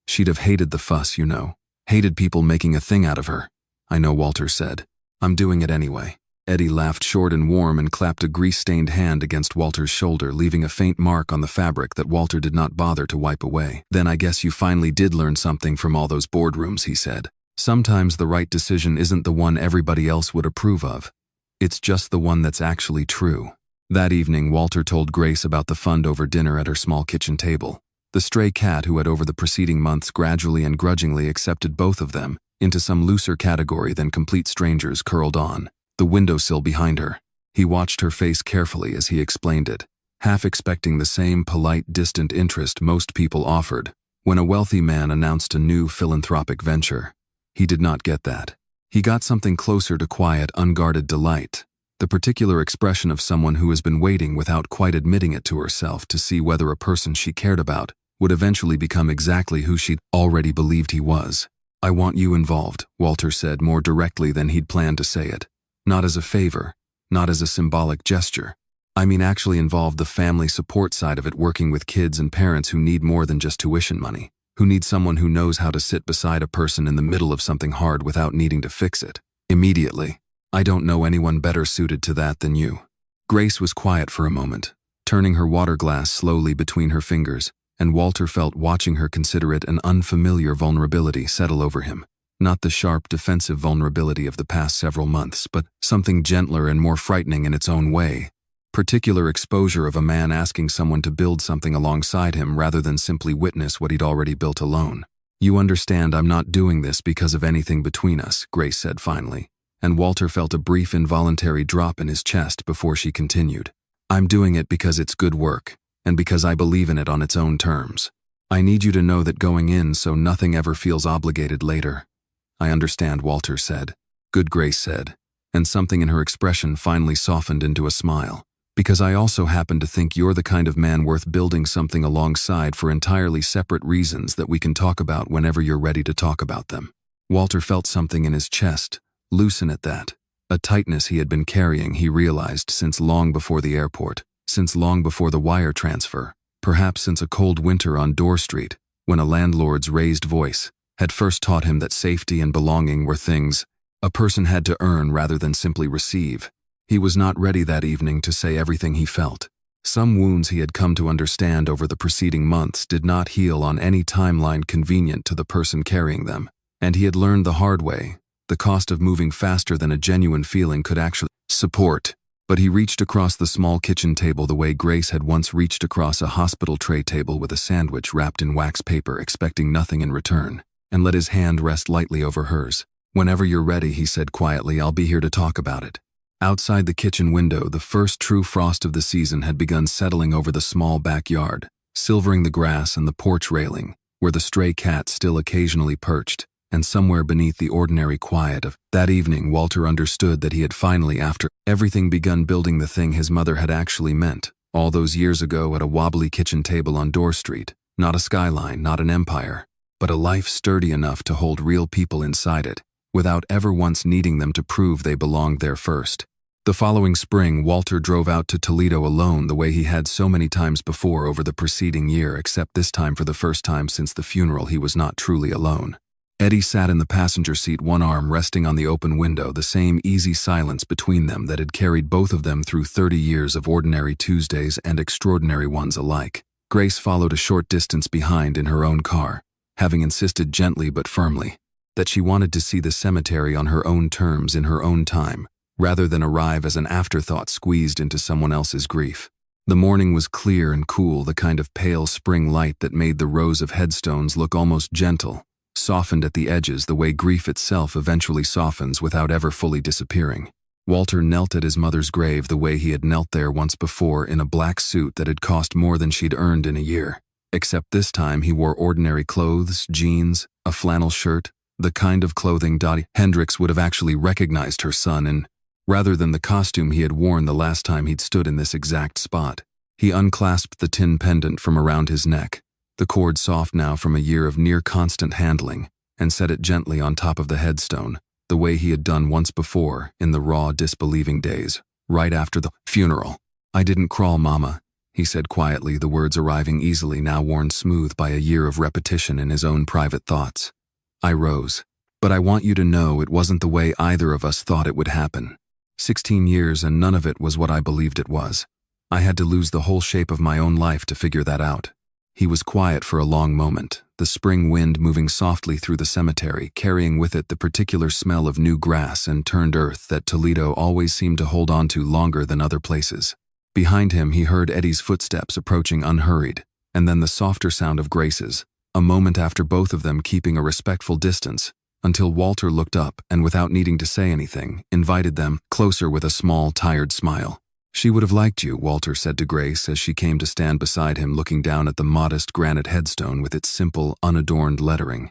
She'd have hated the fuss, you know. Hated people making a thing out of her. I know, Walter said. I'm doing it anyway. Eddie laughed short and warm and clapped a grease-stained hand against Walter's shoulder, leaving a faint mark on the fabric that Walter did not bother to wipe away. Then I guess you finally did learn something from all those boardrooms, he said. Sometimes the right decision isn't the one everybody else would approve of. It's just the one that's actually true. That evening, Walter told Grace about the fund over dinner at her small kitchen table. The stray cat who had over the preceding months gradually and grudgingly accepted both of them into some looser category than complete strangers curled on the windowsill behind her. He watched her face carefully as he explained it, half expecting the same polite, distant interest most people offered when a wealthy man announced a new philanthropic venture. He did not get that. He got something closer to quiet, unguarded delight, the particular expression of someone who has been waiting without quite admitting it to herself to see whether a person she cared about would eventually become exactly who she'd already believed he was. I want you involved, Walter said more directly than he'd planned to say it. Not as a favor, not as a symbolic gesture. I mean actually involved the family support side of it, working with kids and parents who need more than just tuition money, who need someone who knows how to sit beside a person in the middle of something hard without needing to fix it immediately. I don't know anyone better suited to that than you. Grace was quiet for a moment, turning her water glass slowly between her fingers, and Walter felt watching her consider it an unfamiliar vulnerability settle over him. Not the sharp, defensive vulnerability of the past several months, but something gentler and more frightening in its own way. Particular exposure of a man asking someone to build something alongside him rather than simply witness what he'd already built alone. You understand I'm not doing this because of anything between us, Grace said finally, and Walter felt a brief involuntary drop in his chest before she continued. I'm doing it because it's good work, and because I believe in it on its own terms. I need you to know that going in so nothing ever feels obligated later. I understand, Walter said. Good, Grace said, and something in her expression finally softened into a smile. Because I also happen to think you're the kind of man worth building something alongside for entirely separate reasons that we can talk about whenever you're ready to talk about them. Walter felt something in his chest loosen at that. A tightness he had been carrying, he realized, since long before the airport, since long before the wire transfer, perhaps since a cold winter on Dorr Street, when a landlord's raised voice had first taught him that safety and belonging were things a person had to earn rather than simply receive. He was not ready that evening to say everything he felt. Some wounds he had come to understand over the preceding months did not heal on any timeline convenient to the person carrying them, and he had learned the hard way the cost of moving faster than a genuine feeling could actually support. But But he reached across the small kitchen table the way Grace had once reached across a hospital tray table with a sandwich wrapped in wax paper, expecting nothing in return, and let his hand rest lightly over hers. "Whenever you're ready," he said quietly, "I'll be here to talk about it." Outside the kitchen window, the first true frost of the season had begun settling over the small backyard, silvering the grass and the porch railing, where the stray cat still occasionally perched, and somewhere beneath the ordinary quiet of that evening, Walter understood that he had finally, after everything, begun building the thing his mother had actually meant, all those years ago at a wobbly kitchen table on Dorr Street. Not a skyline, not an empire, but a life sturdy enough to hold real people inside it, without ever once needing them to prove they belonged there first. The following spring, Walter drove out to Toledo alone the way he had so many times before over the preceding year, except this time, for the first time since the funeral, he was not truly alone. Eddie sat in the passenger seat, one arm resting on the open window, the same easy silence between them that had carried both of them through 30 years of ordinary Tuesdays and extraordinary ones alike. Grace followed a short distance behind in her own car, having insisted gently but firmly that she wanted to see the cemetery on her own terms in her own time, rather than arrive as an afterthought squeezed into someone else's grief. The morning was clear and cool, the kind of pale spring light that made the rows of headstones look almost gentle, softened at the edges the way grief itself eventually softens without ever fully disappearing. Walter knelt at his mother's grave the way he had knelt there once before, in a black suit that had cost more than she'd earned in a year. Except this time he wore ordinary clothes, jeans, a flannel shirt, the kind of clothing Dottie Hendricks would have actually recognized her son in, rather than the costume he had worn the last time he'd stood in this exact spot. He unclasped the tin pendant from around his neck, the cord soft now from a year of near-constant handling, and set it gently on top of the headstone, the way he had done once before in the raw, disbelieving days, right after the funeral. "I didn't crawl, Mama," he said quietly, the words arriving easily, now worn smooth by a year of repetition in his own private thoughts. "I rose. But I want you to know it wasn't the way either of us thought it would happen. 16 years and none of it was what I believed it was. I had to lose the whole shape of my own life to figure that out." He was quiet for a long moment, the spring wind moving softly through the cemetery, carrying with it the particular smell of new grass and turned earth that Toledo always seemed to hold on to longer than other places. Behind him he heard Eddie's footsteps approaching unhurried, and then the softer sound of Grace's, a moment after, both of them keeping a respectful distance, until Walter looked up and, without needing to say anything, invited them closer with a small, tired smile. "She would have liked you," Walter said to Grace as she came to stand beside him, looking down at the modest granite headstone with its simple, unadorned lettering.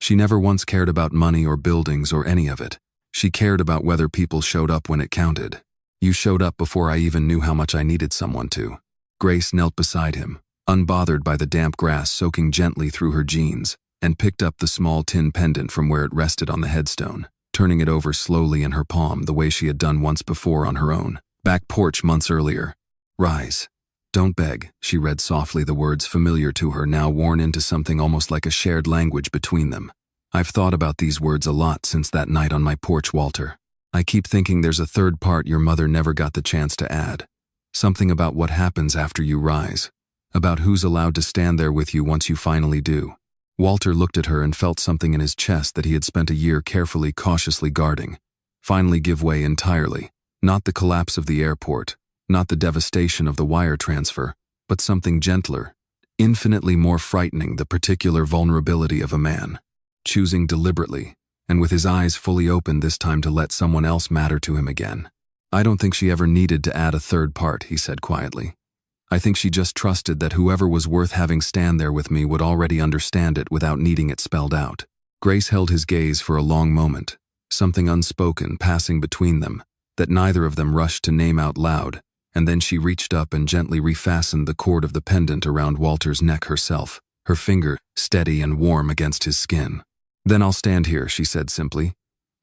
"She never once cared about money or buildings or any of it. She cared about whether people showed up when it counted. You showed up before I even knew how much I needed someone to." Grace knelt beside him, unbothered by the damp grass soaking gently through her jeans, and picked up the small tin pendant from where it rested on the headstone, turning it over slowly in her palm the way she had done once before on her own back porch months earlier. "Rise. Don't beg," she read softly, the words familiar to her, now worn into something almost like a shared language between them. "I've thought about these words a lot since that night on my porch, Walter. I keep thinking there's a third part your mother never got the chance to add. Something about what happens after you rise. About who's allowed to stand there with you once you finally do." Walter looked at her and felt something in his chest that he had spent a year carefully, cautiously guarding finally give way entirely. Not the collapse of the airport, not the devastation of the wire transfer, but something gentler, infinitely more frightening, the particular vulnerability of a man, choosing deliberately, and with his eyes fully open this time, to let someone else matter to him again. "I don't think she ever needed to add a third part," he said quietly. "I think she just trusted that whoever was worth having stand there with me would already understand it without needing it spelled out." Grace held his gaze for a long moment, something unspoken passing between them that neither of them rushed to name out loud, and then she reached up and gently refastened the cord of the pendant around Walter's neck herself, her finger steady and warm against his skin. "Then I'll stand here," she said simply,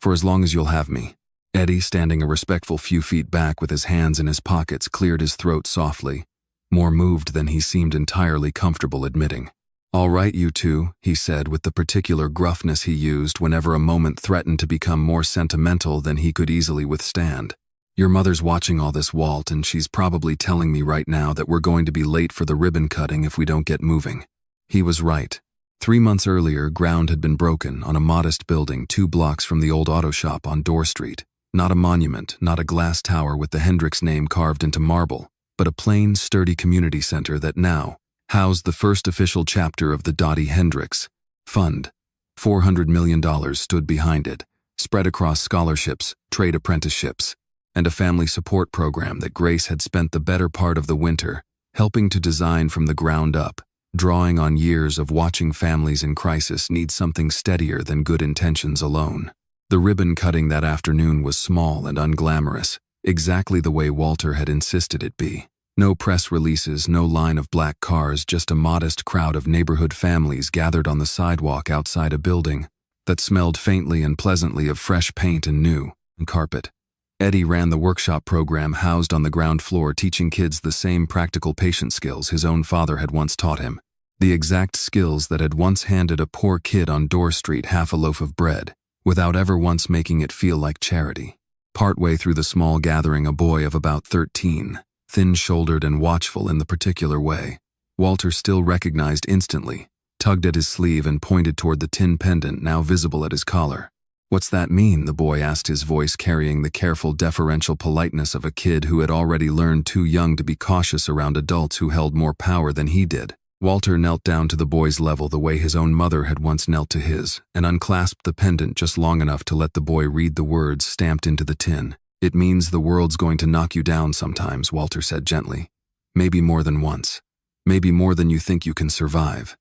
"for as long as you'll have me." Eddie, standing a respectful few feet back with his hands in his pockets, cleared his throat softly, more moved than he seemed entirely comfortable admitting. "All right, you two," he said with the particular gruffness he used whenever a moment threatened to become more sentimental than he could easily withstand. "Your mother's watching all this, Walt, and she's probably telling me right now that we're going to be late for the ribbon cutting if we don't get moving." He was right. 3 months earlier, ground had been broken on a modest building 2 blocks from the old auto shop on Dorr Street, Not a monument, not a glass tower with the Hendricks name carved into marble, but a plain, sturdy community center that now housed the first official chapter of the Dottie Hendricks Fund. $400 million stood behind it, spread across scholarships, trade apprenticeships, and a family support program that Grace had spent the better part of the winter helping to design from the ground up, drawing on years of watching families in crisis need something steadier than good intentions alone. The ribbon cutting that afternoon was small and unglamorous, exactly the way Walter had insisted it be. No press releases, no line of black cars, just a modest crowd of neighborhood families gathered on the sidewalk outside a building that smelled faintly and pleasantly of fresh paint and new carpet. Eddie ran the workshop program housed on the ground floor, teaching kids the same practical patient skills his own father had once taught him. The exact skills that had once handed a poor kid on Dorr Street half a loaf of bread, without ever once making it feel like charity. Partway through the small gathering, a boy of about 13, thin-shouldered and watchful in the particular way, Walter still recognized instantly, tugged at his sleeve and pointed toward the tin pendant now visible at his collar. "What's that mean?" the boy asked, his voice carrying the careful, deferential politeness of a kid who had already learned too young to be cautious around adults who held more power than he did. Walter knelt down to the boy's level the way his own mother had once knelt to his, and unclasped the pendant just long enough to let the boy read the words stamped into the tin. "It means the world's going to knock you down sometimes," Walter said gently. "Maybe more than once. Maybe more than you think you can survive.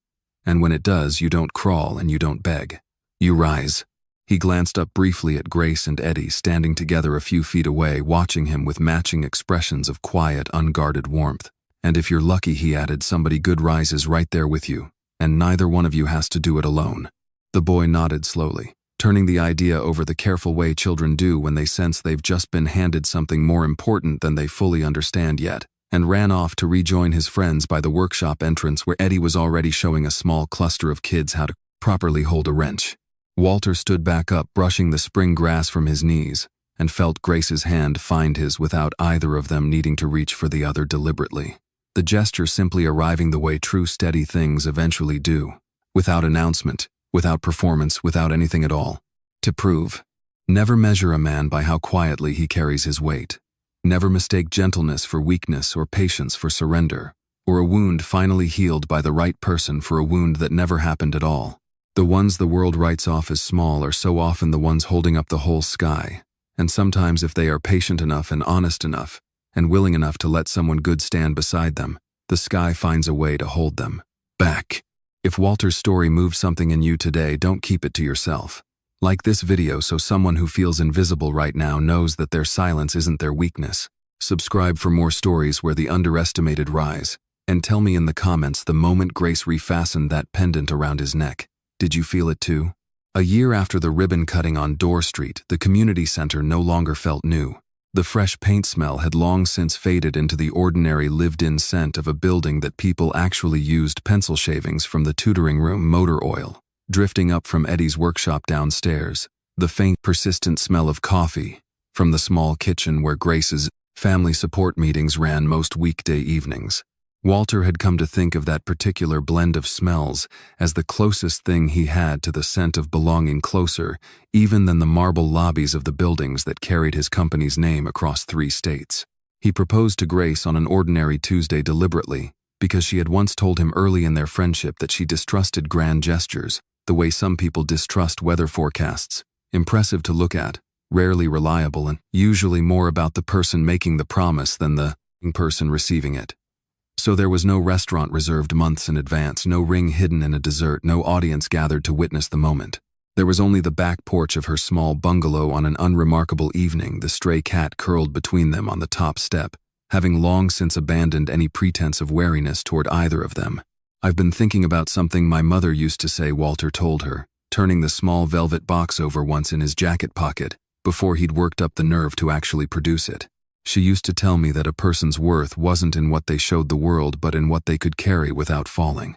And when it does, you don't crawl and you don't beg. You rise." He glanced up briefly at Grace and Eddie standing together a few feet away, watching him with matching expressions of quiet, unguarded warmth. "And if you're lucky," he added, "somebody good rises right there with you, and neither one of you has to do it alone." The boy nodded slowly, turning the idea over the careful way children do when they sense they've just been handed something more important than they fully understand yet, and ran off to rejoin his friends by the workshop entrance where Eddie was already showing a small cluster of kids how to properly hold a wrench. Walter stood back up, brushing the spring grass from his knees, and felt Grace's hand find his without either of them needing to reach for the other deliberately. The gesture simply arriving the way true steady things eventually do, without announcement, without performance, without anything at all. To prove. Never measure a man by how quietly he carries his weight. Never mistake gentleness for weakness or patience for surrender, or a wound finally healed by the right person for a wound that never happened at all. The ones the world writes off as small are so often the ones holding up the whole sky, and sometimes if they are patient enough and honest enough, and willing enough to let someone good stand beside them, the sky finds a way to hold them back. If Walter's story moved something in you today, don't keep it to yourself. Like this video so someone who feels invisible right now knows that their silence isn't their weakness. Subscribe for more stories where the underestimated rise, and tell me in the comments the moment Grace refastened that pendant around his neck. Did you feel it too? A year after the ribbon cutting on Dorr Street, the community center no longer felt new. The fresh paint smell had long since faded into the ordinary lived-in scent of a building that people actually used pencil shavings from the tutoring room motor oil, drifting up from Eddie's workshop downstairs, the faint, persistent smell of coffee from the small kitchen where Grace's family support meetings ran most weekday evenings. Walter had come to think of that particular blend of smells as the closest thing he had to the scent of belonging, closer even than the marble lobbies of the buildings that carried his company's name across 3 states. He proposed to Grace on an ordinary Tuesday deliberately, because she had once told him early in their friendship that she distrusted grand gestures, the way some people distrust weather forecasts, impressive to look at, rarely reliable, and usually more about the person making the promise than the person receiving it. So there was no restaurant reserved months in advance, no ring hidden in a dessert, no audience gathered to witness the moment. There was only the back porch of her small bungalow on an unremarkable evening, the stray cat curled between them on the top step, having long since abandoned any pretense of wariness toward either of them. "I've been thinking about something my mother used to say," Walter told her, turning the small velvet box over once in his jacket pocket, before he'd worked up the nerve to actually produce it. "She used to tell me that a person's worth wasn't in what they showed the world but in what they could carry without falling.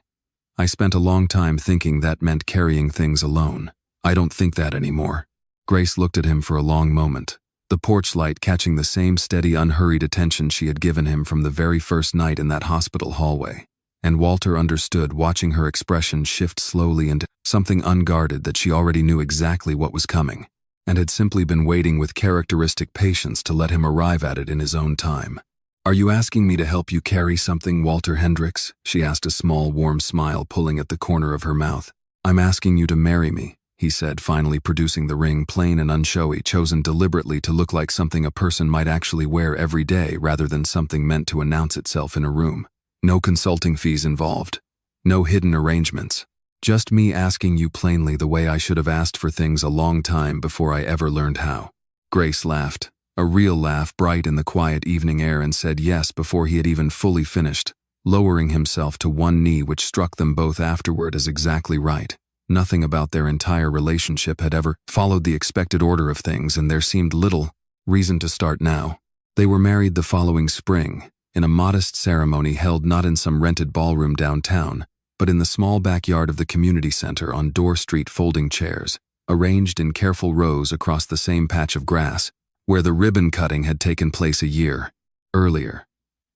I spent a long time thinking that meant carrying things alone. I don't think that anymore." Grace looked at him for a long moment, the porch light catching the same steady, unhurried attention she had given him from the very first night in that hospital hallway. And Walter understood, watching her expression shift slowly into something unguarded, that she already knew exactly what was coming. and had simply been waiting with characteristic patience to let him arrive at it in his own time. "Are you asking me to help you carry something, Walter Hendricks?" she asked, a small, warm smile pulling at the corner of her mouth. "I'm asking you to marry me," he said, finally producing the ring, plain and unshowy, chosen deliberately to look like something a person might actually wear every day rather than something meant to announce itself in a room. No consulting fees involved. No hidden arrangements. Just me asking you plainly the way I should have asked for things a long time before I ever learned how. Grace laughed, a real laugh bright in the quiet evening air, and said yes before he had even fully finished, lowering himself to one knee, which struck them both afterward as exactly right. Nothing about their entire relationship had ever followed the expected order of things, and there seemed little reason to start now. They were married the following spring, in a modest ceremony held not in some rented ballroom downtown, but in the small backyard of the community center on Dorr Street, folding chairs, arranged in careful rows across the same patch of grass, where the ribbon cutting had taken place a year earlier.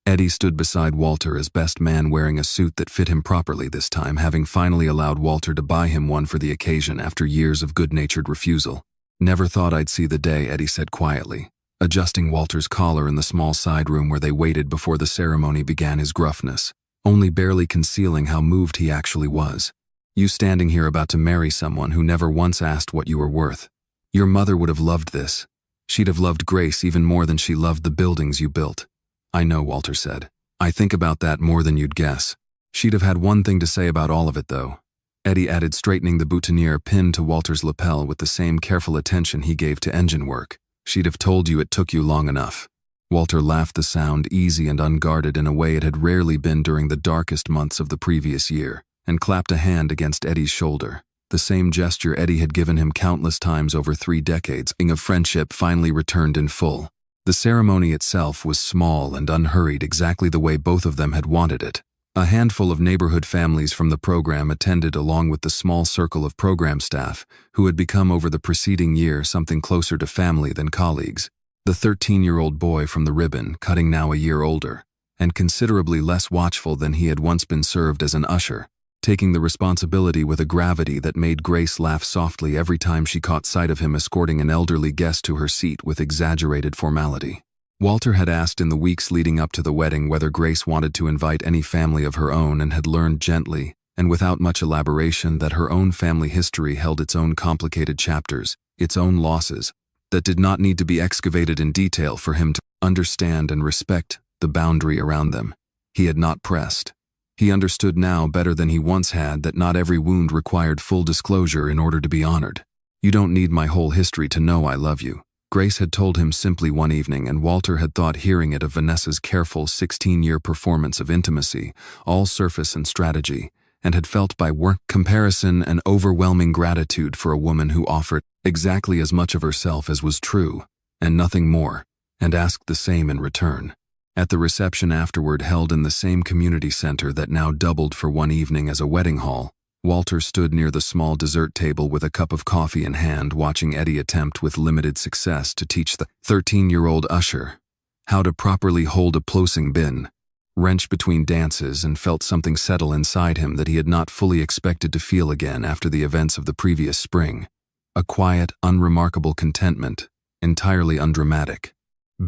Eddie stood beside Walter as best man, wearing a suit that fit him properly this time, having finally allowed Walter to buy him one for the occasion after years of good-natured refusal. "Never thought I'd see the day," Eddie said quietly, adjusting Walter's collar in the small side room where they waited before the ceremony began, his gruffness only barely concealing how moved he actually was. "You standing here about to marry someone who never once asked what you were worth. Your mother would have loved this. She'd have loved Grace even more than she loved the buildings you built." "I know," Walter said. "I think about that more than you'd guess. She'd have had one thing to say about all of it, though," Eddie added, straightening the boutonniere pinned to Walter's lapel with the same careful attention he gave to engine work. "She'd have told you it took you long enough." Walter laughed, the sound easy and unguarded in a way it had rarely been during the darkest months of the previous year, and clapped a hand against Eddie's shoulder. The same gesture Eddie had given him countless times over 3 decades of friendship finally returned in full. The ceremony itself was small and unhurried, exactly the way both of them had wanted it. A handful of neighborhood families from the program attended, along with the small circle of program staff who had become over the preceding year something closer to family than colleagues. The 13-year-old boy from the ribbon cutting, now a year older, and considerably less watchful than he had once been, served as an usher, taking the responsibility with a gravity that made Grace laugh softly every time she caught sight of him escorting an elderly guest to her seat with exaggerated formality. Walter had asked in the weeks leading up to the wedding whether Grace wanted to invite any family of her own, and had learned gently, and without much elaboration, that her own family history held its own complicated chapters, its own losses, that did not need to be excavated in detail for him to understand and respect the boundary around them. He had not pressed. He understood now better than he once had that not every wound required full disclosure in order to be honored. "You don't need my whole history to know I love you," Grace had told him simply one evening, and Walter had thought hearing it of Vanessa's careful 16-year performance of intimacy, all surface and strategy, and had felt by comparison an overwhelming gratitude for a woman who offered exactly as much of herself as was true, and nothing more, and asked the same in return. At the reception afterward, held in the same community center that now doubled for one evening as a wedding hall, Walter stood near the small dessert table with a cup of coffee in hand, watching Eddie attempt with limited success to teach the 13-year-old usher how to properly hold a plosing bin, wrench between dances, and felt something settle inside him that he had not fully expected to feel again after the events of the previous spring. A quiet, unremarkable contentment, entirely undramatic,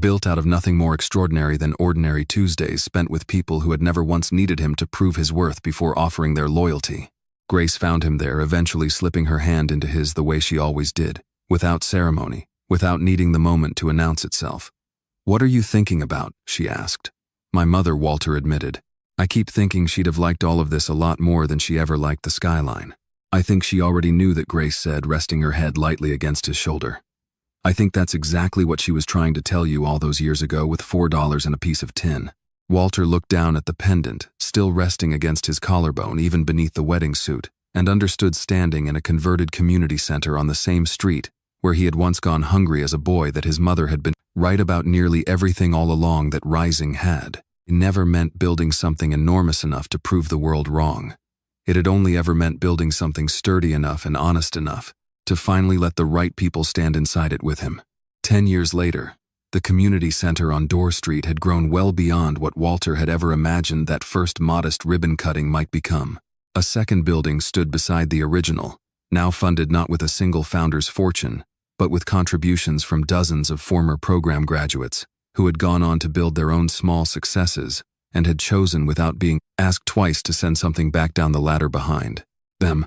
built out of nothing more extraordinary than ordinary Tuesdays spent with people who had never once needed him to prove his worth before offering their loyalty. Grace found him there, eventually slipping her hand into his the way she always did, without ceremony, without needing the moment to announce itself. "What are you thinking about?" she asked. "My mother," Walter admitted. "I keep thinking she'd have liked all of this a lot more than she ever liked the skyline." "I think she already knew that," Grace said, resting her head lightly against his shoulder. "I think that's exactly what she was trying to tell you all those years ago with $4 and a piece of tin." Walter looked down at the pendant, still resting against his collarbone even beneath the wedding suit, and understood, standing in a converted community center on the same street where he had once gone hungry as a boy, that his mother had been right about nearly everything all along that rising had. It never meant building something enormous enough to prove the world wrong. It had only ever meant building something sturdy enough and honest enough to finally let the right people stand inside it with him. 10 years later, the community center on Dorr Street had grown well beyond what Walter had ever imagined that first modest ribbon cutting might become. A second building stood beside the original, now funded not with a single founder's fortune, but with contributions from dozens of former program graduates who had gone on to build their own small successes and had chosen without being asked twice to send something back down the ladder behind them.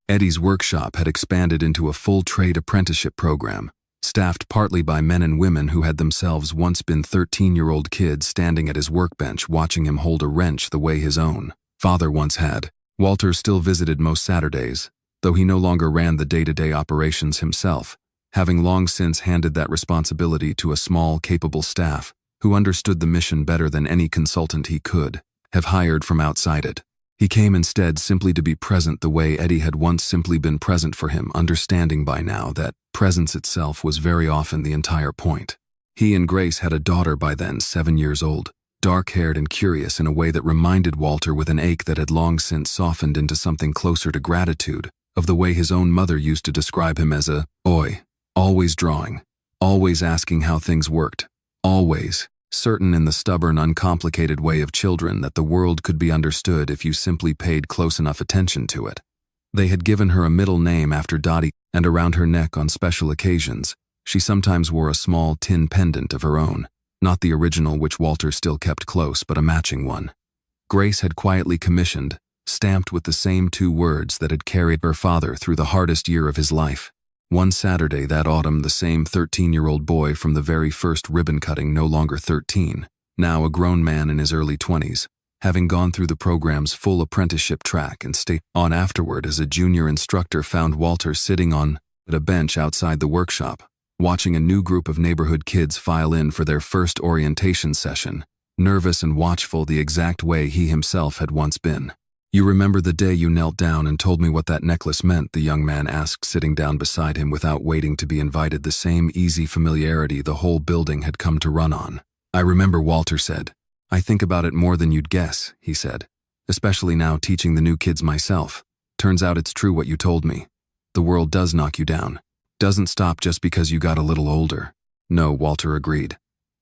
Eddie's workshop had expanded into a full trade apprenticeship program, staffed partly by men and women who had themselves once been 13-year-old kids standing at his workbench watching him hold a wrench the way his own father once had. Walter still visited most Saturdays, though he no longer ran the day-to-day operations himself, having long since handed that responsibility to a small, capable staff who understood the mission better than any consultant he could have hired from outside it. He came instead simply to be present the way Eddie had once simply been present for him, understanding by now that presence itself was very often the entire point. He and Grace had a daughter by then, 7 years old, dark-haired and curious in a way that reminded Walter with an ache that had long since softened into something closer to gratitude of the way his own mother used to describe him as a boy. Always drawing, always asking how things worked, always certain in the stubborn, uncomplicated way of children that the world could be understood if you simply paid close enough attention to it. They had given her a middle name after Dottie, and around her neck on special occasions, she sometimes wore a small tin pendant of her own, not the original which Walter still kept close, but a matching one. Grace had quietly commissioned, stamped with the same 2 words that had carried her father through the hardest year of his life. One Saturday that autumn, the same 13-year-old boy from the very first ribbon cutting, no longer 13, now a grown man in his early 20s, having gone through the program's full apprenticeship track and stayed on afterward as a junior instructor, found Walter sitting on a bench outside the workshop, watching a new group of neighborhood kids file in for their first orientation session, nervous and watchful the exact way he himself had once been. "You remember the day you knelt down and told me what that necklace meant?" the young man asked, sitting down beside him without waiting to be invited, the same easy familiarity the whole building had come to run on. "I remember," Walter said. "I think about it more than you'd guess," he said, "especially now teaching the new kids myself. Turns out it's true what you told me. The world does knock you down. Doesn't stop just because you got a little older." "No," Walter agreed.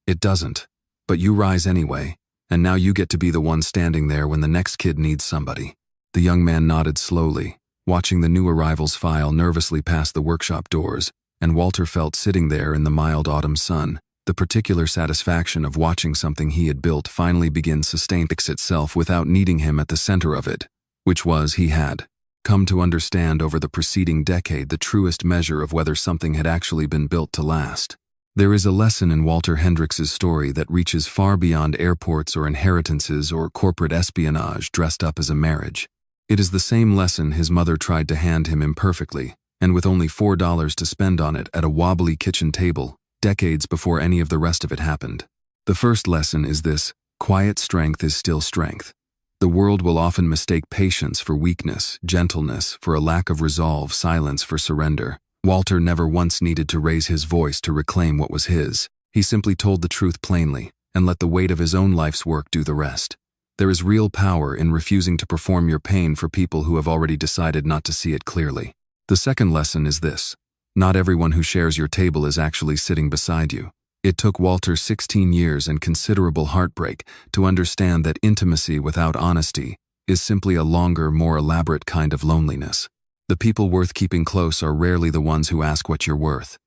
"It doesn't. But you rise anyway. And now you get to be the one standing there when the next kid needs somebody." The young man nodded slowly, watching the new arrivals file nervously past the workshop doors, and Walter felt, sitting there in the mild autumn sun, the particular satisfaction of watching something he had built finally begin to sustain itself without needing him at the center of it, which was, he had come to understand over the preceding decade, the truest measure of whether something had actually been built to last. There is a lesson in Walter Hendricks' story that reaches far beyond airports or inheritances or corporate espionage dressed up as a marriage. It is the same lesson his mother tried to hand him imperfectly, and with only $4 to spend on it at a wobbly kitchen table, decades before any of the rest of it happened. The first lesson is this: quiet strength is still strength. The world will often mistake patience for weakness, gentleness for a lack of resolve, silence for surrender. Walter never once needed to raise his voice to reclaim what was his. He simply told the truth plainly and let the weight of his own life's work do the rest. There is real power in refusing to perform your pain for people who have already decided not to see it clearly. The second lesson is this: not everyone who shares your table is actually sitting beside you. It took Walter 16 years and considerable heartbreak to understand that intimacy without honesty is simply a longer, more elaborate kind of loneliness. The people worth keeping close are rarely the ones who ask what you're worth.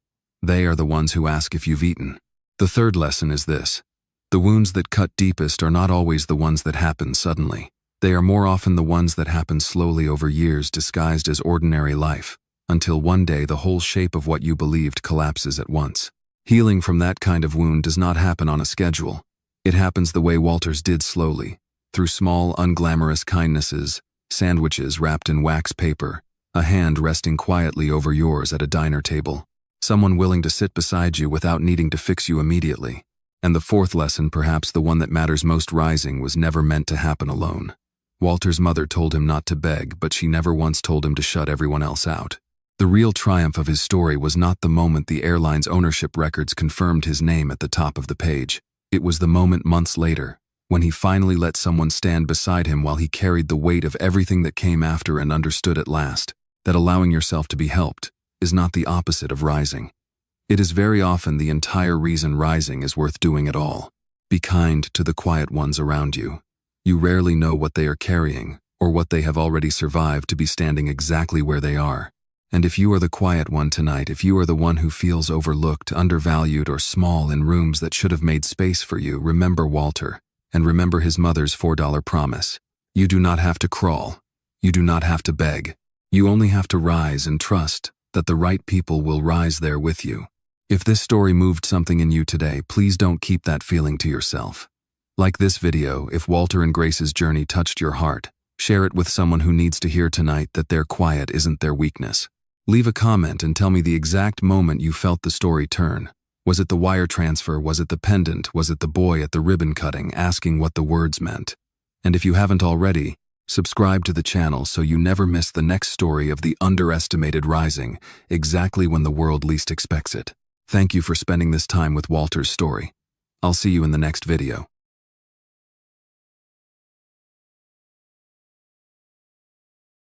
They are the ones who ask if you've eaten. The third lesson is this: the wounds that cut deepest are not always the ones that happen suddenly. They are more often the ones that happen slowly over years, disguised as ordinary life, until one day the whole shape of what you believed collapses at once. Healing from that kind of wound does not happen on a schedule. It happens the way Walter's did, slowly, through small, unglamorous kindnesses, sandwiches wrapped in wax paper, a hand resting quietly over yours at a diner table, someone willing to sit beside you without needing to fix you immediately. And the fourth lesson, perhaps the one that matters most: rising was never meant to happen alone. Walter's mother told him not to beg, but she never once told him to shut everyone else out. The real triumph of his story was not the moment the airline's ownership records confirmed his name at the top of the page. It was the moment months later, when he finally let someone stand beside him while he carried the weight of everything that came after and understood at last that allowing yourself to be helped is not the opposite of rising. It is very often the entire reason rising is worth doing at all. Be kind to the quiet ones around you. You rarely know what they are carrying or what they have already survived to be standing exactly where they are. And if you are the quiet one tonight, if you are the one who feels overlooked, undervalued, or small in rooms that should have made space for you, remember Walter, and remember his mother's $4 promise. You do not have to crawl. You do not have to beg. You only have to rise and trust that the right people will rise there with you. If this story moved something in you today, please don't keep that feeling to yourself. Like this video, if Walter and Grace's journey touched your heart, share it with someone who needs to hear tonight that their quiet isn't their weakness. Leave a comment and tell me the exact moment you felt the story turn. Was it the wire transfer? Was it the pendant? Was it the boy at the ribbon cutting asking what the words meant? And if you haven't already, subscribe to the channel so you never miss the next story of the underestimated rising, exactly when the world least expects it. Thank you for spending this time with Walter's story. I'll see you in the next video.